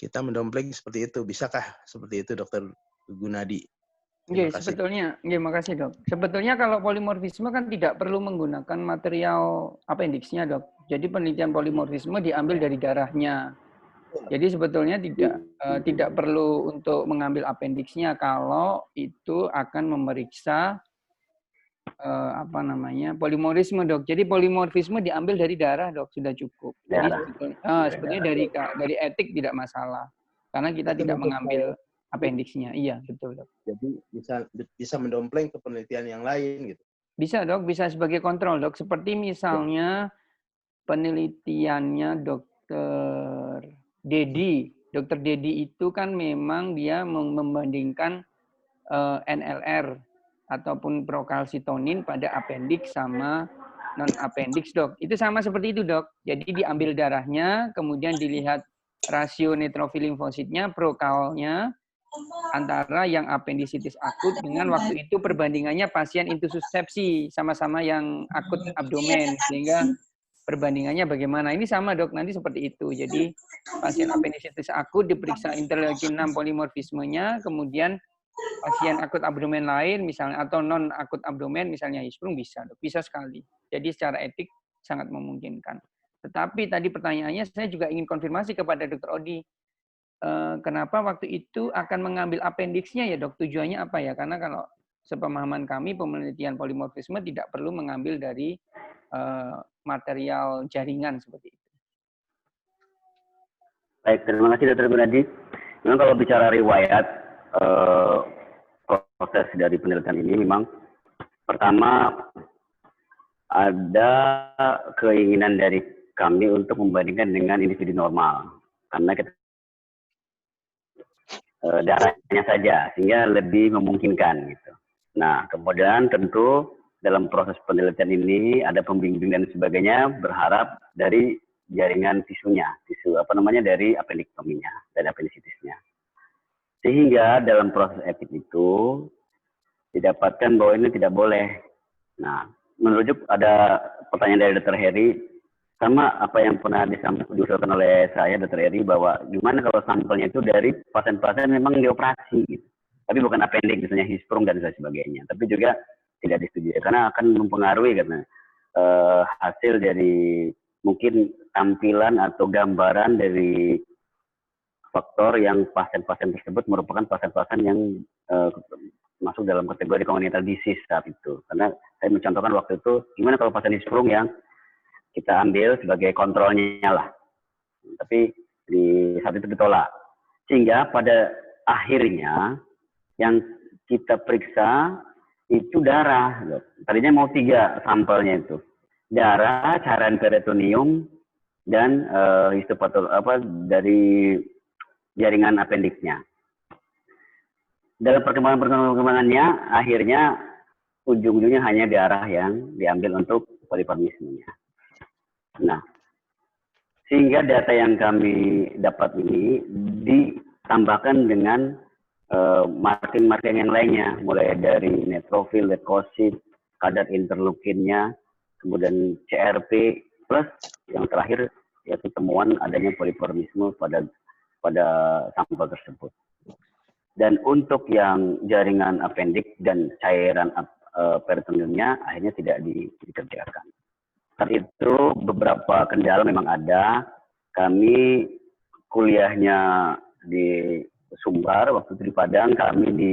kita mendompleng seperti itu. Bisakah seperti itu, Dokter Gunadi? Oke, sebetulnya, makasih dok. Sebetulnya kalau polimorfisme kan tidak perlu menggunakan material appendixnya dok. Jadi penelitian polimorfisme diambil dari darahnya. Jadi sebetulnya tidak perlu untuk mengambil appendixnya kalau itu akan memeriksa polimorfisme dok. Jadi polimorfisme diambil dari darah dok, sudah cukup. Jadi sebetulnya dari etik tidak masalah karena kita tidak mengambil appendixnya. Iya betul dok. Jadi bisa mendompleng ke penelitian yang lain gitu. Bisa dok, bisa sebagai kontrol dok. Seperti misalnya penelitiannya dokter Dedi. Dokter Dedi itu kan memang dia membandingkan NLR ataupun prokalsitonin pada appendix sama non appendix dok. Itu sama seperti itu dok. Jadi diambil darahnya, kemudian dilihat rasio neutrofil limfositnya, prokalnya antara yang appendicitis akut dengan waktu itu perbandingannya pasien intussus sepsi sama-sama yang akut abdomen, sehingga perbandingannya bagaimana. Ini sama dok, nanti seperti itu. Jadi pasien appendicitis akut diperiksa interleukin 6 polimorfismenya, kemudian pasien akut abdomen lain misalnya atau non akut abdomen misalnya Hirschsprung bisa dok, bisa sekali. Jadi secara etik sangat memungkinkan. Tetapi tadi pertanyaannya saya juga ingin konfirmasi kepada Dr. Odi. Kenapa waktu itu akan mengambil appendixnya ya dok? Tujuannya apa ya? Karena kalau sepemahaman kami penelitian polimorfisme tidak perlu mengambil dari material jaringan seperti itu. Baik, terima kasih Dr. Gunadi. Memang kalau bicara riwayat proses dari penelitian ini memang pertama ada keinginan dari kami untuk membandingkan dengan individu normal karena kita darahnya saja, sehingga lebih memungkinkan gitu. Nah, kemudian tentu dalam proses penelitian ini ada pembimbing dan sebagainya, berharap dari jaringan tisunya, dari appendiktominya, dari appendicitisnya. Sehingga dalam proses etik itu didapatkan bahwa ini tidak boleh. Nah, merujuk ada pertanyaan dari Dr. Heri, sama apa yang pernah diusulkan oleh saya, Dr. Eri, bahwa gimana kalau sampelnya itu dari pasien-pasien memang dioperasi, gitu. Tapi bukan appendix, misalnya Hirschsprung dan sebagainya. Tapi juga tidak disetujui, karena akan mempengaruhi karena hasil dari mungkin tampilan atau gambaran dari faktor yang pasien-pasien tersebut merupakan pasien-pasien yang masuk dalam kategori congenital disease saat itu. Karena saya mencontohkan waktu itu, gimana kalau pasien Hirschsprung yang kita ambil sebagai kontrolnya lah. Tapi di saat itu ditolak. Sehingga pada akhirnya yang kita periksa itu darah. Tadinya mau 3 sampelnya itu. Darah, cairan peritoneum, dan dari jaringan appendixnya. Dalam perkembangannya, akhirnya ujung-ujungnya hanya darah yang diambil untuk poliformismenya. Nah, sehingga data yang kami dapat ini ditambahkan dengan marking-marking yang lainnya, mulai dari neutrofil, leukosit, kadar interleukinnya, kemudian CRP, plus yang terakhir yaitu temuan adanya poliformisme pada sampel tersebut. Dan untuk yang jaringan appendix dan cairan peritoneumnya akhirnya tidak dikerjakan. Saat itu beberapa kendala memang ada. Kami kuliahnya di Sumbar, waktu itu di Padang, kami di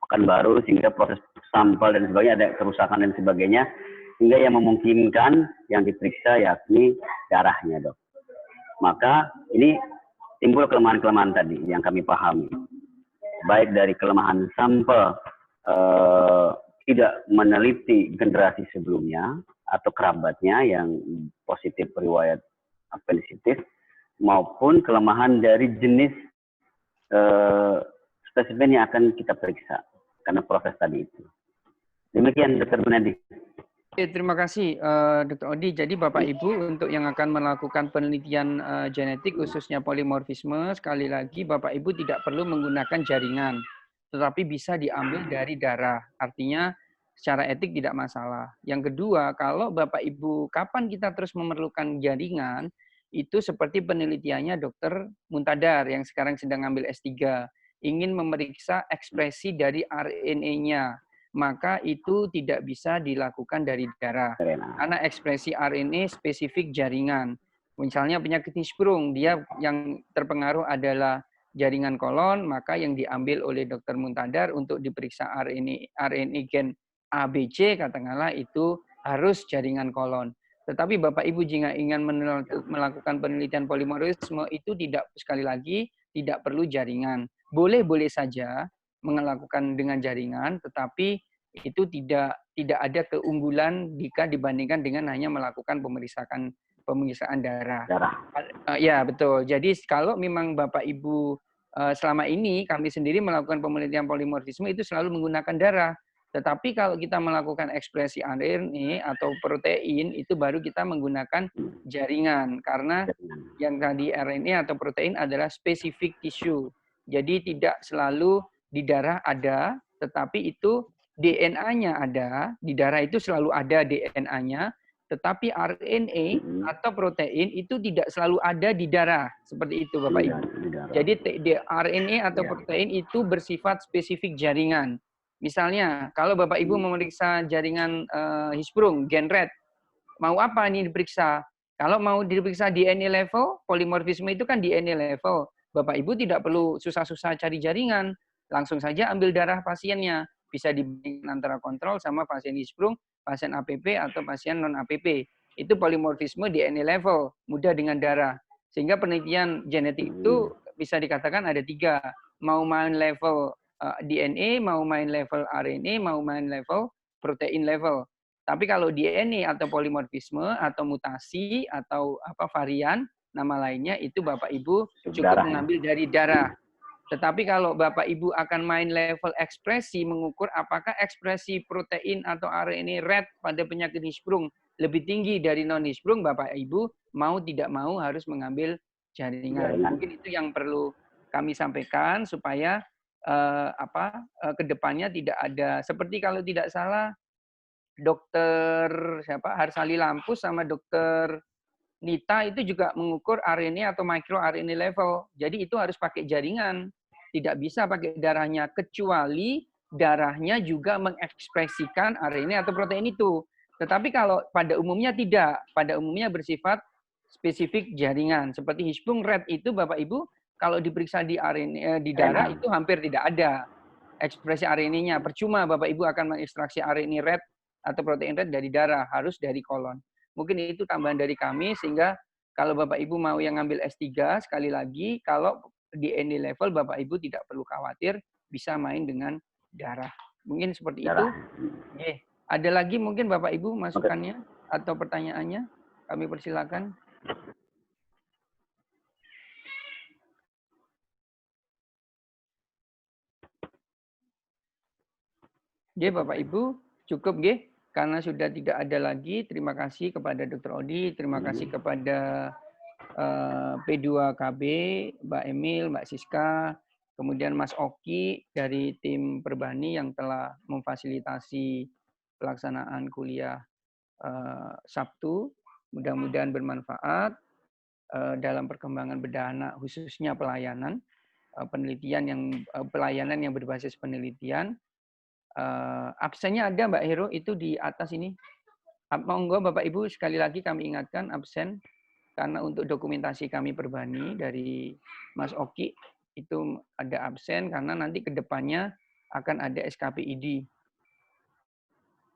Pekanbaru, sehingga proses sampel dan sebagainya ada kerusakan dan sebagainya, sehingga yang memungkinkan yang diperiksa yakni darahnya dok. Maka ini timbul kelemahan-kelemahan tadi yang kami pahami. Baik dari kelemahan sampel tidak meneliti generasi sebelumnya, atau kerabatnya yang positif riwayat appendicitis, maupun kelemahan dari jenis spesimen yang akan kita periksa karena proses tadi itu. Demikian Dr. Gunadi. Terima kasih Dr. Odi. Jadi Bapak Ibu untuk yang akan melakukan penelitian genetik khususnya polimorfisme, sekali lagi Bapak Ibu tidak perlu menggunakan jaringan. tetapi bisa diambil dari darah. Artinya secara etik tidak masalah. Yang kedua, kalau Bapak Ibu kapan kita terus memerlukan jaringan, itu seperti penelitiannya Dr. Muntadar yang sekarang sedang ambil S3, ingin memeriksa ekspresi dari RNA-nya, maka itu tidak bisa dilakukan dari darah. Karena ekspresi RNA spesifik jaringan. Misalnya penyakit Hirschsprung, dia yang terpengaruh adalah jaringan kolon, maka yang diambil oleh Dr. Muntadar untuk diperiksa RNA gen ABC, katakanlah itu harus jaringan kolon. Tetapi Bapak Ibu jika ingin melakukan penelitian polimorfisme itu tidak, sekali lagi, tidak perlu jaringan. Boleh-boleh saja melakukan dengan jaringan, tetapi itu tidak ada keunggulan jika dibandingkan dengan hanya melakukan pemeriksaan darah. Ya, betul. Jadi kalau memang Bapak Ibu selama ini kami sendiri melakukan penelitian polimorfisme itu selalu menggunakan darah. Tetapi kalau kita melakukan ekspresi RNA atau protein itu baru kita menggunakan jaringan karena yang tadi RNA atau protein adalah spesifik tisu. Jadi tidak selalu di darah ada, tetapi itu DNA-nya ada, di darah itu selalu ada DNA-nya, tetapi RNA atau protein itu tidak selalu ada di darah. Seperti itu Bapak Ibu. Jadi RNA atau protein itu bersifat spesifik jaringan. Misalnya, kalau Bapak Ibu memeriksa jaringan Hirschsprung, gen red, mau apa ini diperiksa? Kalau mau diperiksa DNA level, polimorfisme itu kan DNA level. Bapak Ibu tidak perlu susah-susah cari jaringan, langsung saja ambil darah pasiennya. Bisa dibandingkan antara kontrol sama pasien Hirschsprung, pasien APP atau pasien non-APP. Itu polimorfisme DNA level, mudah dengan darah. Sehingga penelitian genetik itu bisa dikatakan ada 3. Mau main level DNA, mau main level RNA, mau main level protein level. Tapi kalau DNA atau polimorfisme atau mutasi atau varian, nama lainnya itu Bapak Ibu cukup mengambil dari darah. Tetapi kalau Bapak Ibu akan main level ekspresi, mengukur apakah ekspresi protein atau RNA red pada penyakit Hirschsprung lebih tinggi dari non-Hirschsprung, Bapak Ibu mau tidak mau harus mengambil jaringan. Mungkin itu yang perlu kami sampaikan supaya kedepannya tidak ada, seperti kalau tidak salah Dokter Harsali Lampus sama Dokter Nita itu juga mengukur RNA atau micro RNA level. Jadi itu harus pakai jaringan, tidak bisa pakai darahnya, kecuali darahnya juga mengekspresikan RNA atau protein itu. Tetapi kalau pada umumnya tidak, pada umumnya bersifat spesifik jaringan. Seperti Hirschsprung red itu Bapak Ibu kalau diperiksa di RNA di darah itu hampir tidak ada ekspresi RNA-nya. Percuma Bapak Ibu akan mengekstraksi RNA red atau protein red dari darah, harus dari kolon. Mungkin itu tambahan dari kami, sehingga kalau Bapak Ibu mau yang ngambil S3, sekali lagi, kalau DNA level Bapak Ibu tidak perlu khawatir, bisa main dengan darah. Mungkin seperti itu. Oke. Ada lagi mungkin Bapak Ibu masukannya atau pertanyaannya? Kami persilakan. Oke, Bapak Ibu, cukup nggih, karena sudah tidak ada lagi. Terima kasih kepada Dr. Odi, terima kasih kepada P2KB, Mbak Emil, Mbak Siska, kemudian Mas Oki dari tim Perbani yang telah memfasilitasi pelaksanaan kuliah Sabtu. Mudah-mudahan bermanfaat dalam perkembangan bedah anak, khususnya pelayanan pelayanan yang berbasis penelitian. Absennya ada Mbak Hero itu di atas ini. Monggo Bapak Ibu sekali lagi kami ingatkan absen karena untuk dokumentasi kami Perbani dari Mas Oki itu ada absen karena nanti ke depannya akan ada SKPID.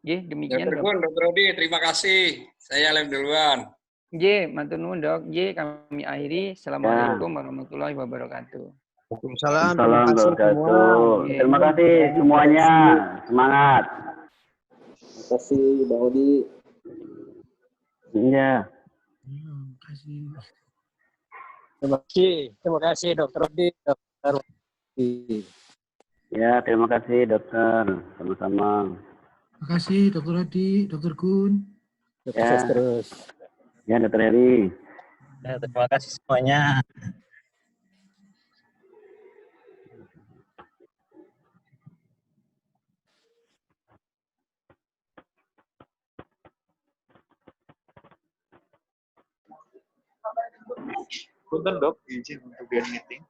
Demikian Dr. Odi, terima kasih. Saya lem duluan. matur nuwun Dok. Kami akhiri. Assalamualaikum warahmatullahi wabarakatuh. Waalaikumsalam. Terima kasih. Terima kasih semuanya. Semangat. Terima kasih Bang Odi. Iya. Terima kasih Dr. Odi. Dr. Odi. Ya, terima kasih dokter. Sama-sama. Terima kasih Dr. Odi, Dr. Gun. Sukses terus. Ya, Dr. Heri. Ya, terima kasih semuanya. Punten dok, izin untuk join meeting.